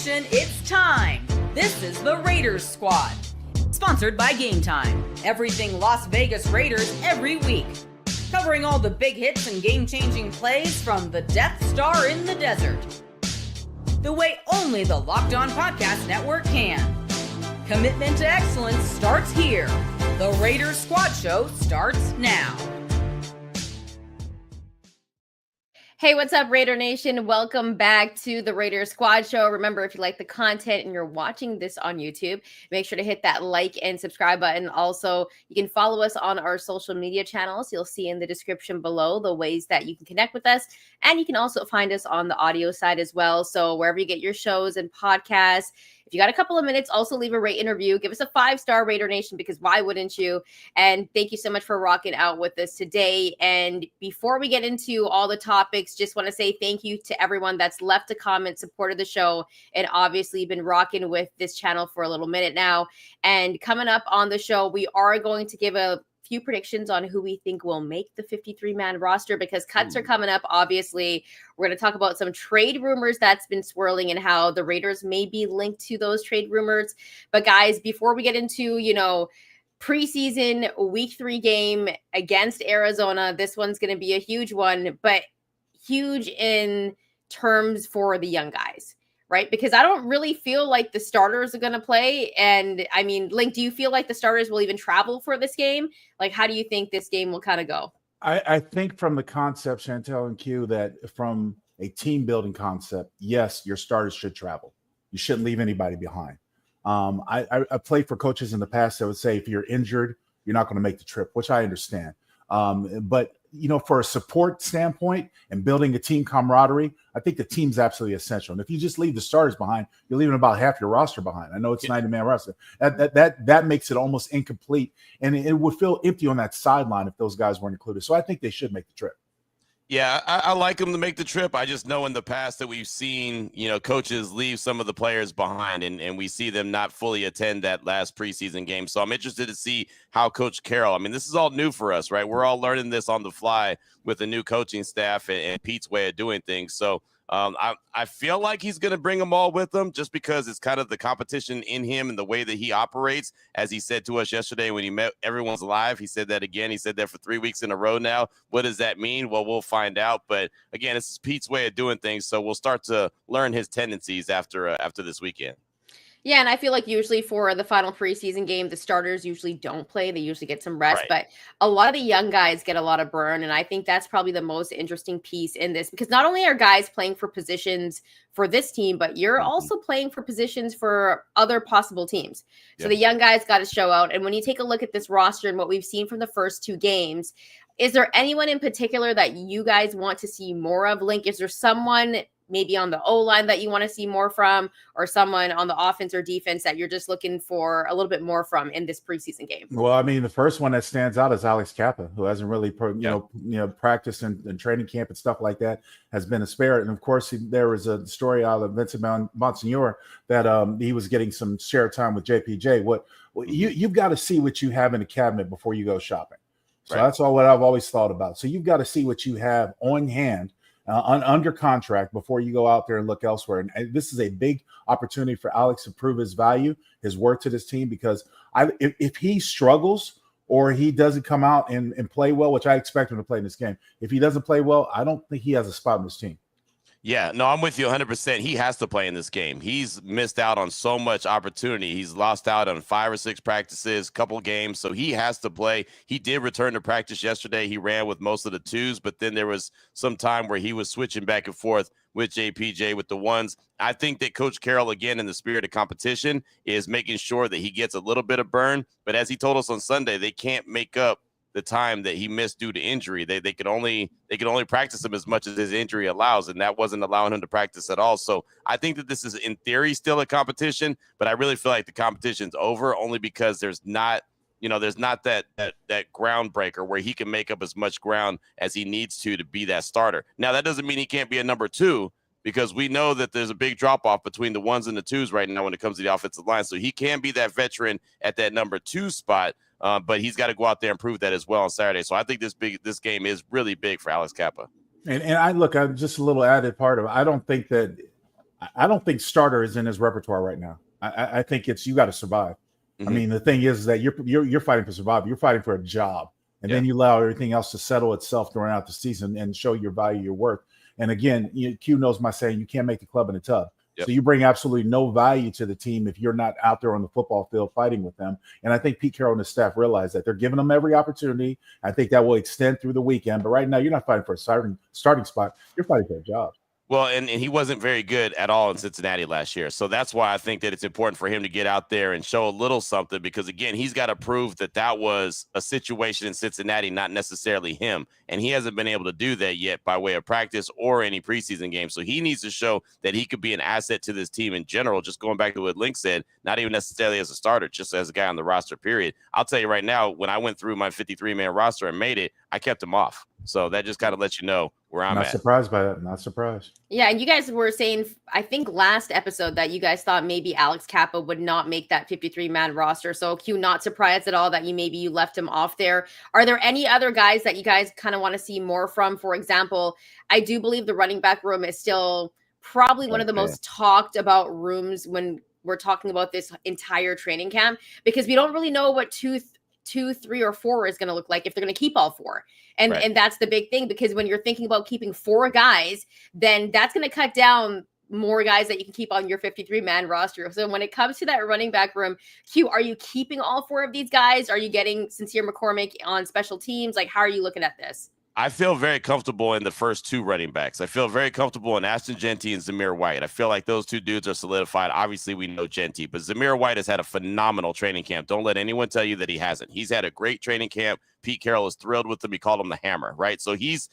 Nation, it's time. This is the Raiders Squad. Sponsored by Game Time. Everything Las Vegas Raiders every week. Covering all the big hits and game-changing plays from the Death Star in the desert. The way only the Locked On Podcast Network can. Commitment to excellence starts here. The Raiders Squad Show starts now. Hey, what's up, Raider Nation? Welcome back to the Raiders Squad Show. Remember, if you like the content and you're watching this on YouTube, make sure to hit that like and subscribe button. Also, you can follow us on our social media channels. You'll see in the description below the ways that you can connect with us. And you can also find us on the audio side as well. So wherever you get your shows and podcasts, if you got a couple of minutes, also leave a rate and review. Give us a 5-star, Raider Nation, because why wouldn't you? And thank you so much for rocking out with us today. And before we get into all the topics, just want to say thank you to everyone that's left a comment, supported the show, and obviously been rocking with this channel for a little minute now. And coming up on the show, we are going to give a few predictions on who we think will make the 53-man roster because cuts are coming up. Obviously, we're going to talk about some trade rumors that's been swirling and how the Raiders may be linked to those trade rumors. But guys, before we get into, preseason week 3 game against Arizona, this one's going to be a huge one, but huge in terms for the young guys. Right? Because I don't really feel like the starters are going to play. And I mean, Link, do you feel like the starters will even travel for this game? Like, how do you think this game will kind of go? I think from the concept, Chantel and Q, that from a team building concept, yes, your starters should travel. You shouldn't leave anybody behind. I played for coaches in the past that would say, if you're injured, you're not going to make the trip, which I understand. But for a support standpoint and building a team camaraderie, I think the team's absolutely essential. And if you just leave the starters behind, you're leaving about half your roster behind. I know it's 90-man roster. That makes it almost incomplete, and it would feel empty on that sideline if those guys weren't included. So I think they should make the trip. Yeah, I like them to make the trip. I just know in the past that we've seen, coaches leave some of the players behind, and we see them not fully attend that last preseason game. So I'm interested to see how Coach Carroll, this is all new for us, right? We're all learning this on the fly with the new coaching staff and Pete's way of doing things. So I feel like he's going to bring them all with him just because it's kind of the competition in him and the way that he operates. As he said to us yesterday when he met everyone's live, he said that again. He said that for 3 weeks in a row now. What does that mean? Well, we'll find out. But again, this is Pete's way of doing things. So we'll start to learn his tendencies after this weekend. Yeah, and I feel like usually for the final preseason game, the starters usually don't play. They usually get some rest, Right. But a lot of the young guys get a lot of burn, and I think that's probably the most interesting piece in this because not only are guys playing for positions for this team, but you're also playing for positions for other possible teams. So the young guys got to show out, and when you take a look at this roster and what we've seen from the first 2 games, is there anyone in particular that you guys want to see more of, Link? Is there someone maybe on the O-line that you want to see more from, or someone on the offense or defense that you're just looking for a little bit more from in this preseason game? Well, the first one that stands out is Alex Kappa, who hasn't really, practiced in training camp and stuff like that, has been a spare. And of course, there was a story out of Vincent Monsignor that he was getting some share time with JPJ. You've got to see what you have in the cabinet before you go shopping. So That's all what I've always thought about. So you've got to see what you have on hand under contract before you go out there and look elsewhere. And this is a big opportunity for Alex to prove his value, his worth to this team, because if he struggles or he doesn't come out and play well, which I expect him to play in this game, if he doesn't play well, I don't think he has a spot in this team. Yeah, no, I'm with you 100%. He has to play in this game. He's missed out on so much opportunity. He's lost out on 5 or 6 practices, couple games, so he has to play. He did return to practice yesterday. He ran with most of the 2s, but then there was some time where he was switching back and forth with JPJ with the 1s. I think that Coach Carroll, again, in the spirit of competition, is making sure that he gets a little bit of burn. But as he told us on Sunday, they can't make up the time that he missed due to injury. They could only practice him as much as his injury allows, and that wasn't allowing him to practice at all. So I think that this is in theory still a competition, but I really feel like the competition's over only because there's not that groundbreaker where he can make up as much ground as he needs to be that starter. Now that doesn't mean he can't be a number 2, because we know that there's a big drop off between the 1s and the 2s right now when it comes to the offensive line. So he can be that veteran at that number 2 spot. But he's got to go out there and prove that as well on Saturday. So I think this game is really big for Alex Kappa. And I look, I'm just a little added part of it. I don't think that I don't think starter is in his repertoire right now. I think it's, you got to survive. I mean, the thing is that you're fighting for survival. You're fighting for a job, and then you allow everything else to settle itself throughout the season and show your value, your worth. And again, Q knows my saying: you can't make the club in a tub. So you bring absolutely no value to the team if you're not out there on the football field fighting with them. And I think Pete Carroll and his staff realize that. They're giving them every opportunity. I think that will extend through the weekend. But right now, you're not fighting for a starting spot. You're fighting for a job. Well, and he wasn't very good at all in Cincinnati last year. So that's why I think that it's important for him to get out there and show a little something, because, again, he's got to prove that that was a situation in Cincinnati, not necessarily him. And he hasn't been able to do that yet by way of practice or any preseason games. So he needs to show that he could be an asset to this team in general, just going back to what Link said, not even necessarily as a starter, just as a guy on the roster, period. I'll tell you right now, when I went through my 53-man roster and made it, I kept him off. So that just kind of lets you know where I'm Not at. surprised by that. Not surprised. Yeah, and you guys were saying, I think last episode, that you guys thought maybe Alex Kappa would not make that 53-man roster. So Q, not surprised at all that you left him off there. Are there any other guys that you guys kind of want to see more from? For example, I do believe the running back room is still probably one of the most talked about rooms when we're talking about this entire training camp, because we don't really know what two, 3, or 4 is going to look like, if they're going to keep all 4. And that's the big thing, because when you're thinking about keeping 4 guys, then that's going to cut down more guys that you can keep on your 53-man roster. So when it comes to that running back room, Q, are you keeping all 4 of these guys? Are you getting Sincere McCormick on special teams? Like, how are you looking at this? I feel very comfortable in the first 2 running backs. I feel very comfortable in Ashton Jeanty and Zamir White. I feel like those 2 dudes are solidified. Obviously, we know Jeanty, but Zamir White has had a phenomenal training camp. Don't let anyone tell you that he hasn't. He's had a great training camp. Pete Carroll is thrilled with him. He called him the hammer, right? So he's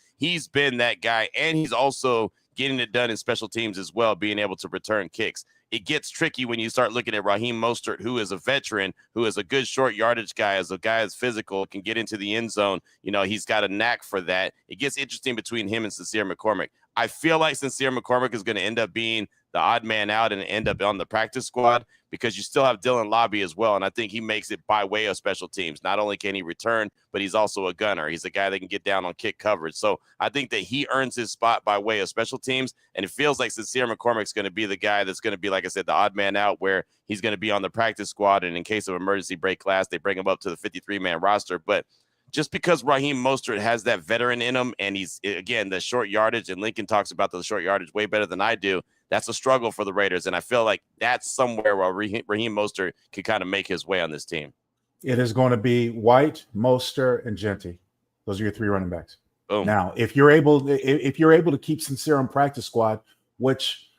been that guy, and he's also getting it done in special teams as well, being able to return kicks. It gets tricky when you start looking at Raheem Mostert, who is a veteran, who is a good short yardage guy, as a guy that's physical, can get into the end zone. He's got a knack for that. It gets interesting between him and Sincere McCormick. I feel like Sincere McCormick is going to end up being the odd man out and end up on the practice squad, because you still have Dylan Lobby as well. And I think he makes it by way of special teams. Not only can he return, but he's also a gunner. He's a guy that can get down on kick coverage. So I think that he earns his spot by way of special teams. And it feels like Sincere McCormick's going to be the guy that's going to be, like I said, the odd man out, where he's going to be on the practice squad. And in case of emergency break class, they bring him up to the 53-man roster. But just because Raheem Mostert has that veteran in him, and he's, again, the short yardage, and Lincoln talks about the short yardage way better than I do, that's a struggle for the Raiders. And I feel like that's somewhere where Raheem Mostert could kind of make his way on this team. It is going to be White, Mostert, and Jeanty. Those are your 3 running backs. Boom. Now, if you're able to keep Sincere on practice squad, which,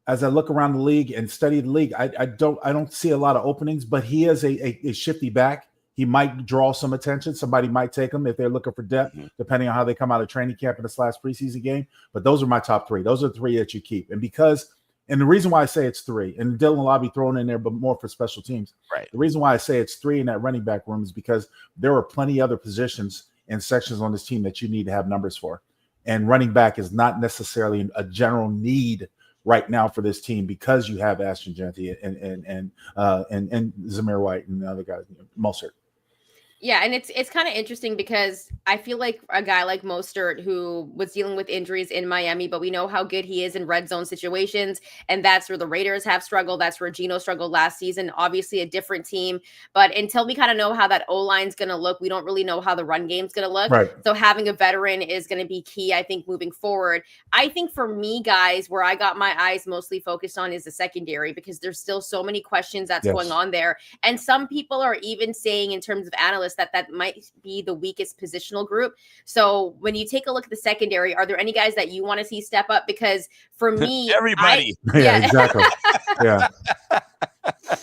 as I look around the league and study the league, I don't see a lot of openings, but he is a shifty back. He might draw some attention. Somebody might take him if they're looking for depth, depending on how they come out of training camp in this last preseason game. But those are my top 3. Those are the 3 that you keep. And the reason why I say it's 3, and Dylan Lobby thrown in there, but more for special teams. Right. The reason why I say it's 3 in that running back room is because there are plenty other positions and sections on this team that you need to have numbers for. And running back is not necessarily a general need right now for this team, because you have Ashton Jeanty and Zamir White and the other guys, Mostert. Yeah, and it's kind of interesting, because I feel like a guy like Mostert, who was dealing with injuries in Miami, but we know how good he is in red zone situations, and that's where the Raiders have struggled. That's where Geno struggled last season. Obviously a different team, but until we kind of know how that O-line's going to look, we don't really know how the run game's going to look. Right. So having a veteran is going to be key, I think, moving forward. I think for me, guys, where I got my eyes mostly focused on is the secondary, because there's still so many questions that's going on there. And some people are even saying, in terms of analysts, that might be the weakest positional group. So when you take a look at the secondary, are there any guys that you want to see step up? Because for me, everybody. Yeah, exactly. Yeah.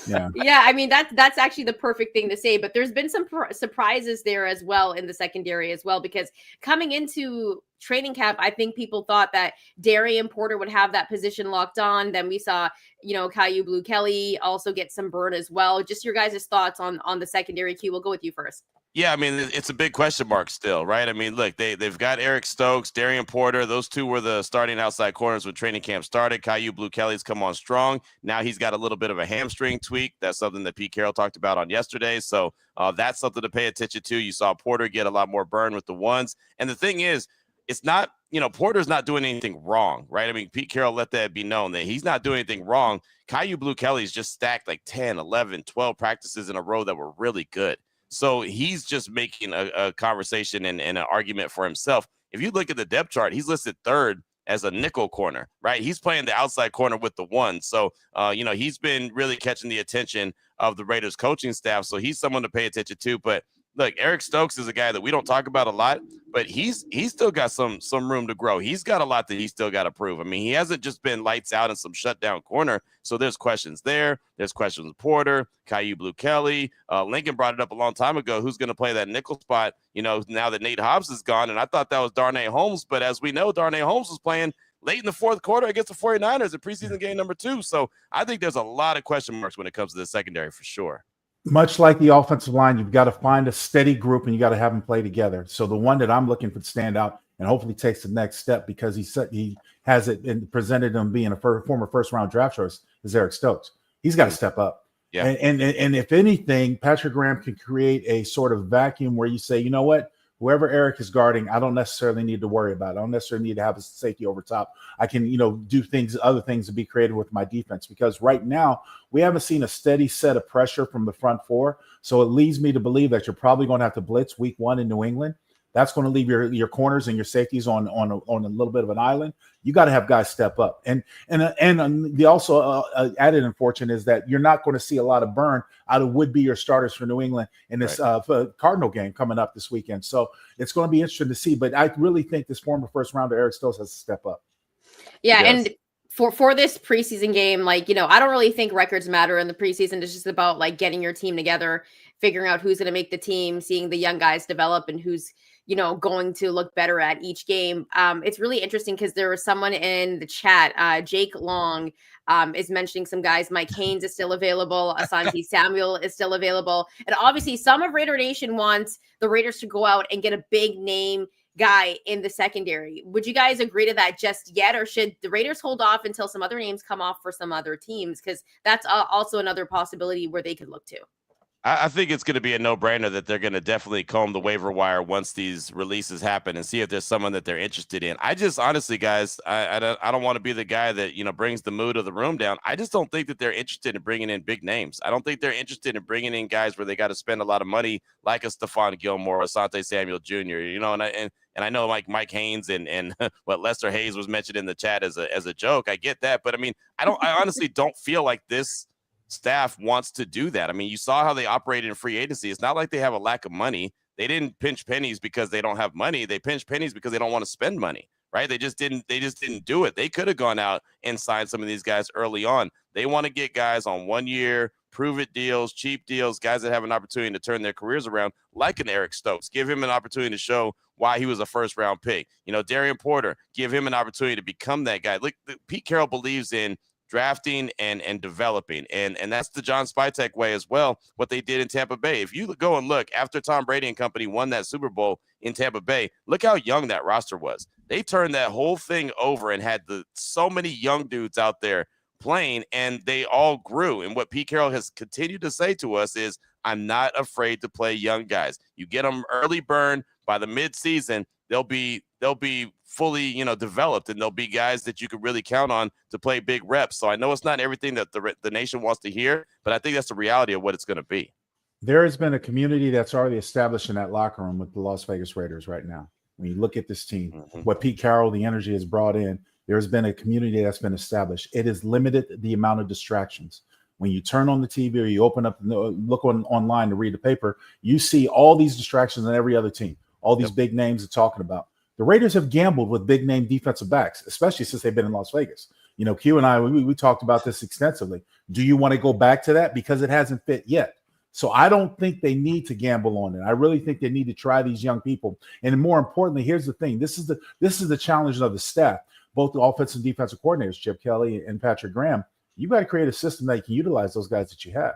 Yeah. I mean, that's actually the perfect thing to say, but there's been some surprises there as well in the secondary as well, because coming into training camp, I think people thought that Darian Porter would have that position locked on. Then we saw, Caillou Blue Kelly also get some burn as well. Just your guys' thoughts on the secondary. Q, we'll go with you first. Yeah, I mean, it's a big question mark still, right? I mean, look, they've got Eric Stokes, Darian Porter. Those 2 were the starting outside corners when training camp started. Caillou Blue Kelly's come on strong. Now he's got a little bit of a hamstring tweak. That's something that Pete Carroll talked about on yesterday. So that's something to pay attention to. You saw Porter get a lot more burn with the ones. And the thing is, it's not Porter's not doing anything wrong, right? I mean, Pete Carroll let that be known that he's not doing anything wrong. Caillou Blue-Kelly's just stacked like 10, 11, 12 practices in a row that were really good. So he's just making a conversation and an argument for himself. If you look at the depth chart, he's listed third as a nickel corner, right? He's playing the outside corner with the one. So, he's been really catching the attention of the Raiders coaching staff. So he's someone to pay attention to. But look, Eric Stokes is a guy that we don't talk about a lot, but he's still got some room to grow. He's got a lot that he's still got to prove. I mean, he hasn't just been lights out in some shutdown corner. So there's questions there. There's questions with Porter, Caillou Blue-Kelly. Lincoln brought it up a long time ago. Who's going to play that nickel spot, now that Nate Hobbs is gone? And I thought that was Darnay Holmes. But as we know, Darnay Holmes was playing late in the fourth quarter against the 49ers in preseason game number 2. So I think there's a lot of question marks when it comes to the secondary for sure. Much like the offensive line, you've got to find a steady group and you got to have them play together. So the one that I'm looking for to stand out and hopefully takes the next step because he has it and presented him being a former first-round draft choice is Eric Stokes. He's got to step up. Yeah. And if anything, Patrick Graham can create a sort of vacuum where you say, you know what? Whoever Eric is guarding, I don't necessarily need to worry about it. I don't necessarily need to have a safety over top. I can, do other things to be creative with my defense because right now we haven't seen a steady set of pressure from the front four. So it leads me to believe that you're probably going to have to blitz week 1 in New England. That's going to leave your corners and your safeties on a little bit of an island. You got to have guys step up. And the also added unfortunate is that you're not going to see a lot of burn out of would be your starters for New England in this Cardinal game coming up this weekend. So it's going to be interesting to see. But I really think this former first rounder Eric Stokes has to step up. Yeah, and for this preseason game, I don't really think records matter in the preseason. It's just about getting your team together, figuring out who's going to make the team, seeing the young guys develop, and who's going to look better at each game. It's really interesting because there was someone in the chat, Jake Long, is mentioning some guys. Mike Haynes is still available. Asante Samuel is still available. And obviously some of Raider Nation wants the Raiders to go out and get a big name guy in the secondary. Would you guys agree to that just yet? Or should the Raiders hold off until some other names come off for some other teams? Because that's also another possibility where they could look to. I think it's going to be a no-brainer that they're going to definitely comb the waiver wire once these releases happen and see if there's someone that they're interested in. I just honestly, guys, I don't want to be the guy that brings the mood of the room down. I just don't think that they're interested in bringing in big names. I don't think they're interested in bringing in guys where they got to spend a lot of money, like a Stephon Gilmore, Asante Samuel Jr. And I know like Mike Haynes and what Lester Hayes was mentioned in the chat as a joke. I get that, but I mean, I honestly don't feel like this staff wants to do that. I mean, you saw how they operated in free agency. It's not like they have a lack of money. They didn't pinch pennies because they don't have money. They pinch pennies because they don't want to spend money, right? They just didn't do it. They could have gone out and signed some of these guys early on. They want to get guys on 1 year, prove it deals, cheap deals, guys that have an opportunity to turn their careers around, like an Eric Stokes. Give him an opportunity to show why he was a first-round pick. Darian Porter, give him an opportunity to become that guy. Look, Pete Carroll believes in drafting and developing. And that's the John Spytek way as well, what they did in Tampa Bay. If you go and look, after Tom Brady and company won that Super Bowl in Tampa Bay, look how young that roster was. They turned that whole thing over and had so many young dudes out there playing, and they all grew. And what Pete Carroll has continued to say to us is, I'm not afraid to play young guys. You get them early burn, by the midseason, they'll be fully, developed, and there'll be guys that you could really count on to play big reps. So I know it's not everything that the nation wants to hear, but I think that's the reality of what it's going to be. There has been a community that's already established in that locker room with the Las Vegas Raiders right now. When you look at this team, what Pete Carroll, the energy has brought in, there's been a community that's been established. It has limited the amount of distractions. When you turn on the TV or you open up, look online to read the paper, you see all these distractions on every other team. All these big names are talking about. The Raiders have gambled with big name defensive backs, especially since they've been in Las Vegas. Q and I, we talked about this extensively. Do you want to go back to that? Because it hasn't fit yet. So I don't think they need to gamble on it. I really think they need to try these young people. And more importantly, here's the thing. This is the challenge of the staff, both the offensive and defensive coordinators, Chip Kelly and Patrick Graham. You got to create a system that you can utilize those guys that you have.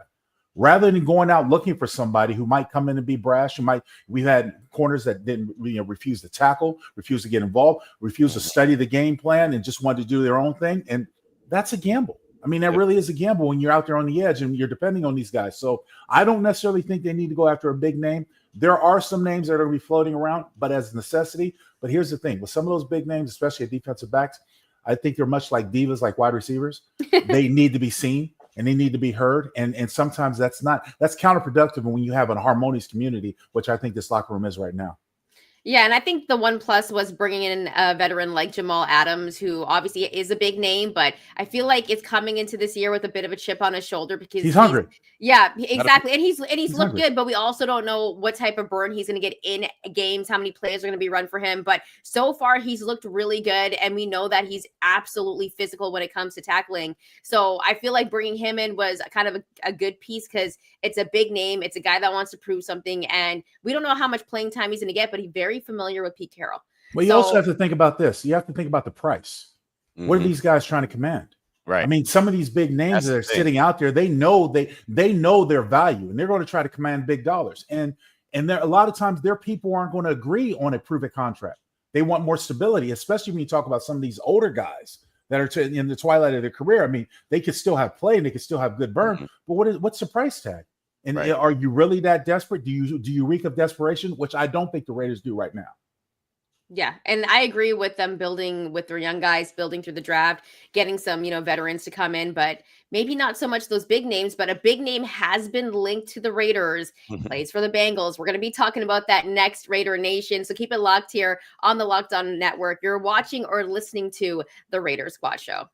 Rather than going out looking for somebody who might come in and be brash, we've had corners that didn't refuse to tackle, refuse to get involved, refuse to study the game plan, and just wanted to do their own thing. And that's a gamble. I mean, that really is a gamble when you're out there on the edge and you're depending on these guys. So I don't necessarily think they need to go after a big name, there are some names that are going to be floating around, but as necessity. But here's the thing: with some of those big names, especially at defensive backs, I think they're much like divas, like wide receivers. They need to be seen and they need to be heard. And sometimes that's counterproductive when you have a harmonious community, which I think this locker room is right now. Yeah, and I think the one plus was bringing in a veteran like Jamal Adams, who obviously is a big name, but I feel like it's coming into this year with a bit of a chip on his shoulder because he's hungry. Yeah, exactly. And he's looked hungry. Good, but we also don't know what type of burn he's going to get in games, how many plays are going to be run for him. But so far, he's looked really good, and we know that he's absolutely physical when it comes to tackling. So I feel like bringing him in was kind of a good piece because it's a big name. It's a guy that wants to prove something, and we don't know how much playing time he's going to get, but he's very familiar with Pete Carroll. Well, you also have to think about this. You have to think about the price. Mm-hmm. What are these guys trying to command? Right. I mean, some of these big names that are sitting out there, they know their value, and they're going to try to command big dollars. And there a lot of times their people aren't going to agree on a prove it contract. They want more stability, especially when you talk about some of these older guys that are in the twilight of their career. I mean, they could still have play and they could still have good burn, but what's the price tag? And are you really that desperate? Do you reek of desperation? Which I don't think the Raiders do right now. Yeah, and I agree with them building with their young guys, building through the draft, getting some, veterans to come in, but maybe not so much those big names, but a big name has been linked to the Raiders, plays for the Bengals. We're going to be talking about that next, Raider Nation. So keep it locked here on the Locked On Network. You're watching or listening to the Raider Squad Show.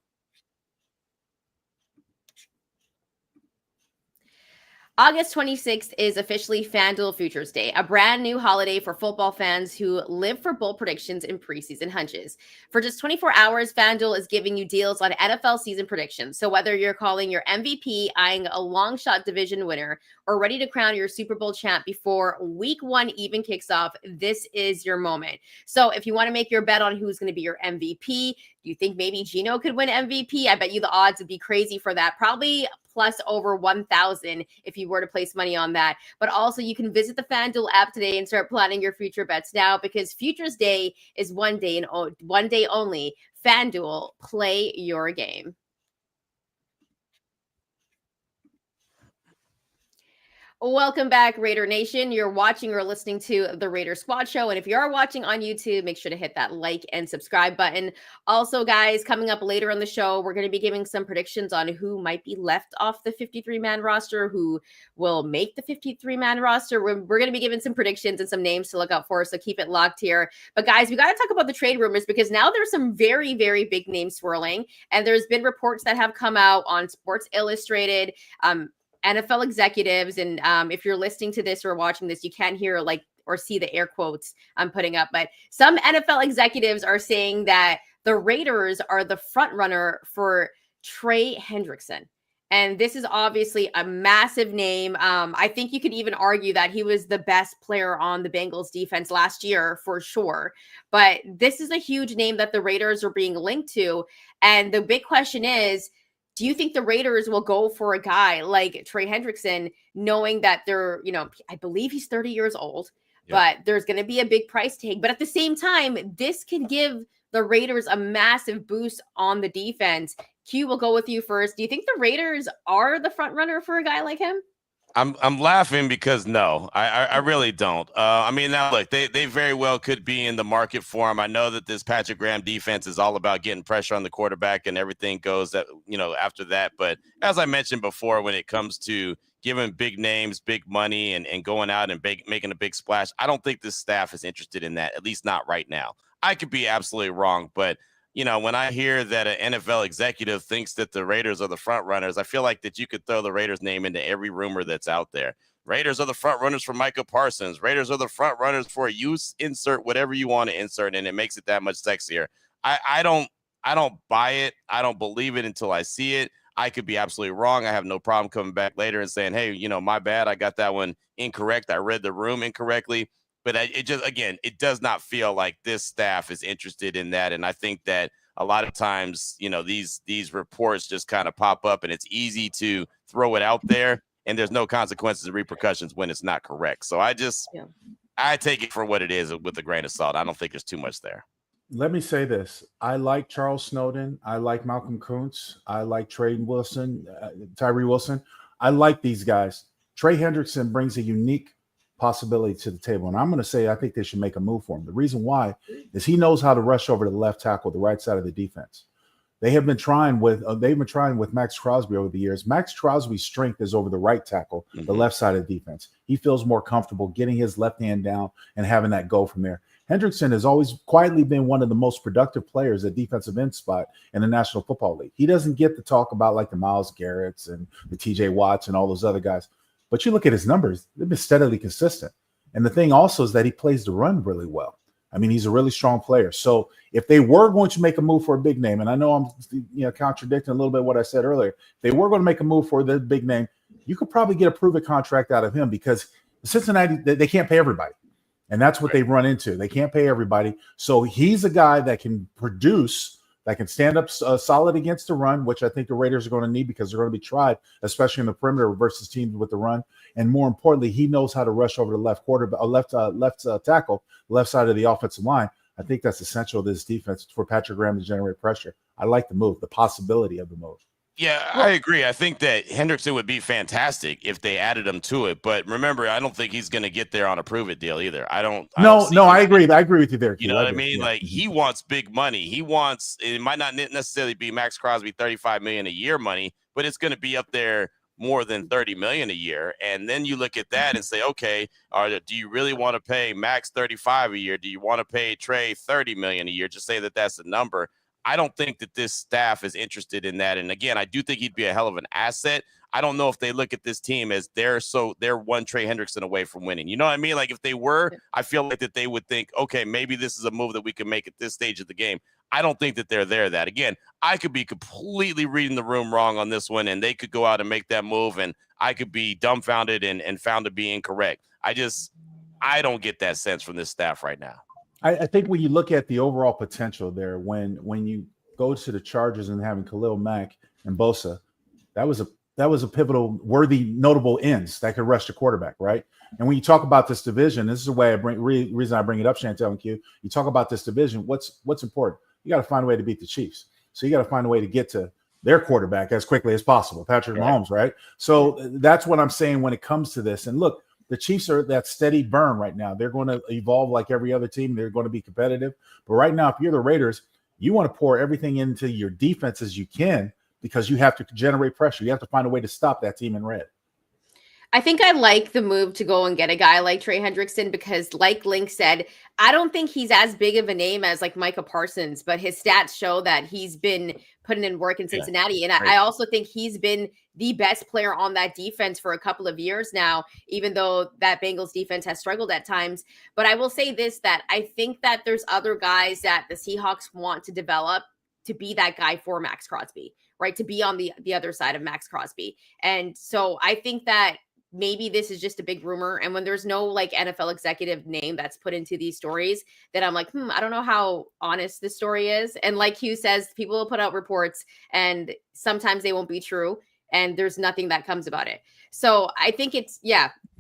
August 26th is officially FanDuel Futures Day, a brand new holiday for football fans who live for bold predictions and preseason hunches. For just 24 hours, FanDuel is giving you deals on NFL season predictions. So whether you're calling your MVP, eyeing a long shot division winner, or ready to crown your Super Bowl champ before week 1 even kicks off, this is your moment. So if you want to make your bet on who's going to be your MVP, do you think maybe Geno could win MVP? I bet you the odds would be crazy for that. Probably plus over 1,000 if you were to place money on that. But also you can visit the FanDuel app today and start planning your future bets now, because Futures Day is one day only. FanDuel, play your game. Welcome back, Raider Nation. You're watching or listening to the Raider Squad Show. And if you are watching on YouTube, make sure to hit that like and subscribe button. Also, guys, coming up later on the show, we're going to be giving some predictions on who might be left off the 53-man roster, who will make the 53-man roster. We're going to be giving some predictions and some names to look out for, so keep it locked here. But guys, we got to talk about the trade rumors, because now there's some very, very big names swirling. And there's been reports that have come out on Sports Illustrated, NFL executives, and if you're listening to this or watching this, you can't hear or see the air quotes I'm putting up, but some NFL executives are saying that the Raiders are the front runner for Trey Hendrickson. And this is obviously a massive name. I think you could even argue that he was the best player on the Bengals defense last year for sure. But this is a huge name that the Raiders are being linked to. And the big question is, do you think the Raiders will go for a guy like Trey Hendrickson, knowing that they're, I believe he's 30 years old, but there's going to be a big price tag. But at the same time, this can give the Raiders a massive boost on the defense. Q, will go with you first. Do you think the Raiders are the front runner for a guy like him? I'm laughing because no, I really don't. I mean, now look, they very well could be in the market for him. I know that this Patrick Graham defense is all about getting pressure on the quarterback and everything goes that, after that. But as I mentioned before, when it comes to giving big names, big money, and going out and making a big splash, I don't think this staff is interested in that, at least not right now. I could be absolutely wrong, but when I hear that an NFL executive thinks that the Raiders are the front runners, I feel like that you could throw the Raiders name into every rumor that's out there. Raiders are the front runners for Micah Parsons. Raiders are the front runners for you insert whatever you want to insert, and it makes it that much sexier. I don't buy it. I don't believe it until I see it. I could be absolutely wrong. I have no problem coming back later and saying, hey, my bad. I got that one incorrect. I read the room incorrectly. But it does not feel like this staff is interested in that. And I think that a lot of times, these reports just kind of pop up and it's easy to throw it out there and there's no consequences and repercussions when it's not correct. So I take it for what it is with a grain of salt. I don't think there's too much there. Let me say this. I like Charles Snowden. I like Malcolm Koonce. I like Tyree Wilson. I like these guys. Trey Hendrickson brings a unique possibility to the table. And I'm going to say I think they should make a move for him. The reason why is he knows how to rush over to the left tackle, the right side of the defense. They've been trying with Max Crosby over the years. Max Crosby's strength is over the right tackle, the left side of the defense. He feels more comfortable getting his left hand down and having that go from there. Hendrickson has always quietly been one of the most productive players at defensive end spot in the National Football League. He doesn't get to talk about like the Myles Garretts and the TJ Watts and all those other guys. But you look at his numbers, they've been steadily consistent. And the thing also is that he plays the run really well. I mean, he's a really strong player. So if they were going to make a move for a big name, and I know I'm contradicting a little bit what I said earlier, if they were going to make a move for the big name, you could probably get a prove-it contract out of him because Cincinnati, they can't pay everybody. And that's what they run into. They can't pay everybody. So he's a guy that can produce, that can stand up solid against the run, which I think the Raiders are going to need because they're going to be tried, especially in the perimeter versus teams with the run. And more importantly, he knows how to rush over the left tackle, left side of the offensive line. I think that's essential to this defense for Patrick Graham to generate pressure. I like the move, the possibility of the move. Yeah, I agree. I think that Hendrickson would be fantastic if they added him to it. But remember, I don't think he's going to get there on a prove-it deal either. I agree. I agree with you there. You know what I mean? Yeah. Like he wants big money. It might not necessarily be Max Crosby $35 million a year money, but it's going to be up there more than $30 million a year. And then you look at that and say, okay, do you really want to pay Max $35 a year? Do you want to pay Trey $30 million a year? Just say that that's the number. I don't think that this staff is interested in that. And again, I do think he'd be a hell of an asset. I don't know if they look at this team as they're one Trey Hendrickson away from winning. You know what I mean? Like if they were, I feel like that they would think, okay, maybe this is a move that we can make at this stage of the game. I don't think that they're there. That again, I could be completely reading the room wrong on this one, and they could go out and make that move, and I could be dumbfounded and found to be incorrect. I don't get that sense from this staff right now. I think when you look at the overall potential there, when you go to the Chargers and having Khalil Mack and Bosa, that was a pivotal, worthy, notable ends that could rush the quarterback, right? And when you talk about this division, this is the way reason I bring it up, Chantel and Q. You talk about this division. What's important? You got to find a way to beat the Chiefs. So you got to find a way to get to their quarterback as quickly as possible, Patrick Mahomes, right? So that's what I'm saying when it comes to this. And look, the Chiefs are that steady burn right now. They're going to evolve like every other team. They're going to be competitive. But right now, if you're the Raiders, you want to pour everything into your defense as you can because you have to generate pressure. You have to find a way to stop that team in red. I think I like the move to go and get a guy like Trey Hendrickson because, like Link said, I don't think he's as big of a name as like Micah Parsons, but his stats show that he's been putting in work in Cincinnati. And I also think he's been the best player on that defense for a couple of years now, even though that Bengals defense has struggled at times. But I will say this, that I think that there's other guys that the Seahawks want to develop to be that guy for Max Crosby, right? To be on the other side of Max Crosby. And so I think that maybe this is just a big rumor. And when there's no like NFL executive name that's put into these stories, that I'm like, I don't know how honest this story is. And like Hugh says, people will put out reports and sometimes they won't be true. And there's nothing that comes about it. So I think it's,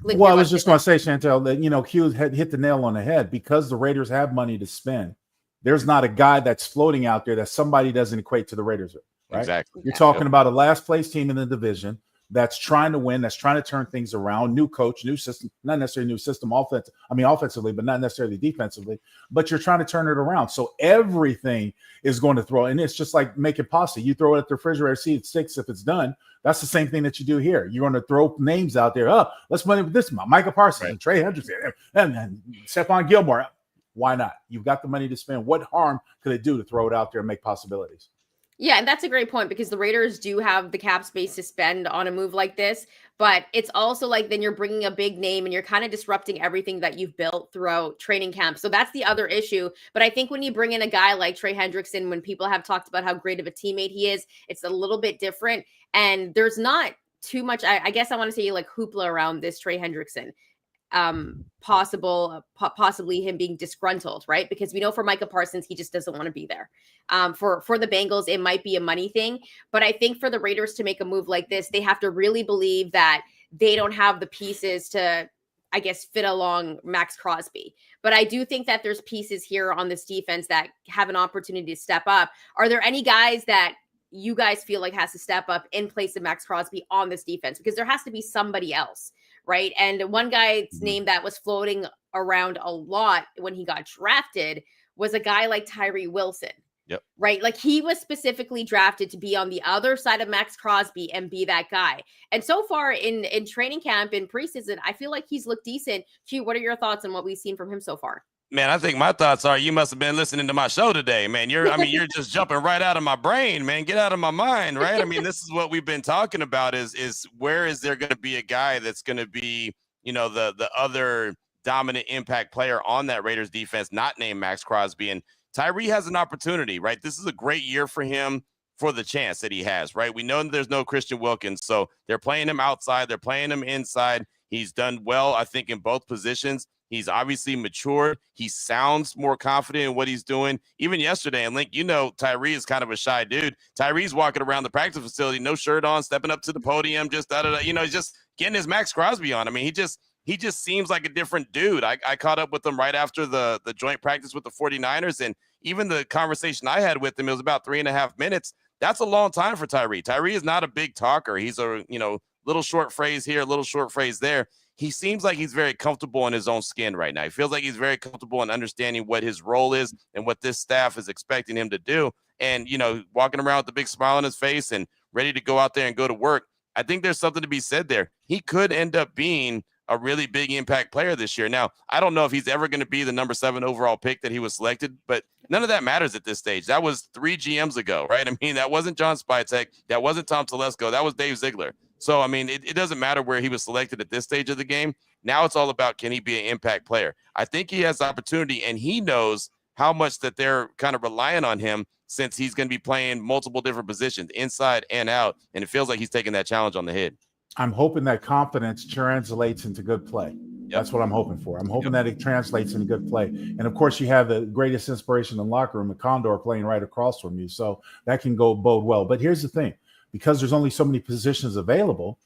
well, I was just going to say, Chantel, that, Hugh had hit the nail on the head because the Raiders have money to spend. There's not a guy that's floating out there that somebody doesn't equate to the Raiders with, right? Exactly. You're talking about a last place team in the division that's trying to win, that's trying to turn things around, new coach, new system, not necessarily new system offensively, but not necessarily defensively, but you're trying to turn it around. So everything is going to throw, and it's just like making pasta. You throw it at the refrigerator, see it sticks if it's done. That's the same thing that you do here. You're going to throw names out there. Oh, let's money with this, Micah Parsons and Trey Hendrickson and Stephon Gilmore. Why not? You've got the money to spend. What harm could it do to throw it out there and make possibilities? Yeah, and that's a great point because the Raiders do have the cap space to spend on a move like this, but it's also like then you're bringing a big name and you're kind of disrupting everything that you've built throughout training camp. So that's the other issue. But I think when you bring in a guy like Trey Hendrickson, when people have talked about how great of a teammate he is, it's a little bit different. And there's not too much, I guess I want to say like hoopla around this Trey Hendrickson. Possibly him being disgruntled, right? Because we know for Micah Parsons, he just doesn't want to be there. For the Bengals, it might be a money thing, but I think for the Raiders to make a move like this, they have to really believe that they don't have the pieces to, I guess, fit along Max Crosby. But I do think that there's pieces here on this defense that have an opportunity to step up. Are there any guys that you guys feel like has to step up in place of Max Crosby on this defense? Because there has to be somebody else, right? And one guy's Mm-hmm. name that was floating around a lot when he got drafted was a guy like Tyree Wilson. Yep. Right. Like he was specifically drafted to be on the other side of Max Crosby and be that guy. And so far in training camp, in preseason, I feel like he's looked decent. Q, what are your thoughts on what we've seen from him so far? Man, I think my thoughts are you must have been listening to my show today, man. You're just jumping right out of my brain, man. Get out of my mind, right? I mean, this is what we've been talking about is where is there going to be a guy that's going to be, the other dominant impact player on that Raiders defense, not named Max Crosby. And Tyree has an opportunity, right? This is a great year for him for the chance that he has, right? We know that there's no Christian Wilkins, so they're playing him outside. They're playing him inside. He's done well, I think, in both positions. He's obviously matured. He sounds more confident in what he's doing. Even yesterday, and Link, Tyree is kind of a shy dude. Tyree's walking around the practice facility, no shirt on, stepping up to the podium, just he's just getting his Max Crosby on. I mean, he just seems like a different dude. I caught up with him right after the joint practice with the 49ers, and even the conversation I had with him, it was about 3.5 minutes. That's a long time for Tyree. Tyree is not a big talker. He's a, little short phrase here, little short phrase there. He seems like he's very comfortable in his own skin right now. He feels like he's very comfortable in understanding what his role is and what this staff is expecting him to do. And, walking around with a big smile on his face and ready to go out there and go to work. I think there's something to be said there. He could end up being a really big impact player this year. Now, I don't know if he's ever going to be the number 7 overall pick that he was selected, but none of that matters at this stage. That was 3 GMs ago, right? I mean, that wasn't John Spytek. That wasn't Tom Telesco. That was Dave Ziegler. So, I mean, it doesn't matter where he was selected at this stage of the game. Now it's all about, can he be an impact player? I think he has the opportunity, and he knows how much that they're kind of relying on him since he's going to be playing multiple different positions, inside and out, and it feels like he's taking that challenge on the head. I'm hoping that confidence translates into good play. Yep. That's what I'm hoping for. I'm hoping that it translates into good play. And, of course, you have the greatest inspiration in the locker room, the Condor, playing right across from you. So that can bode well. But here's the thing. Because there's only so many positions available,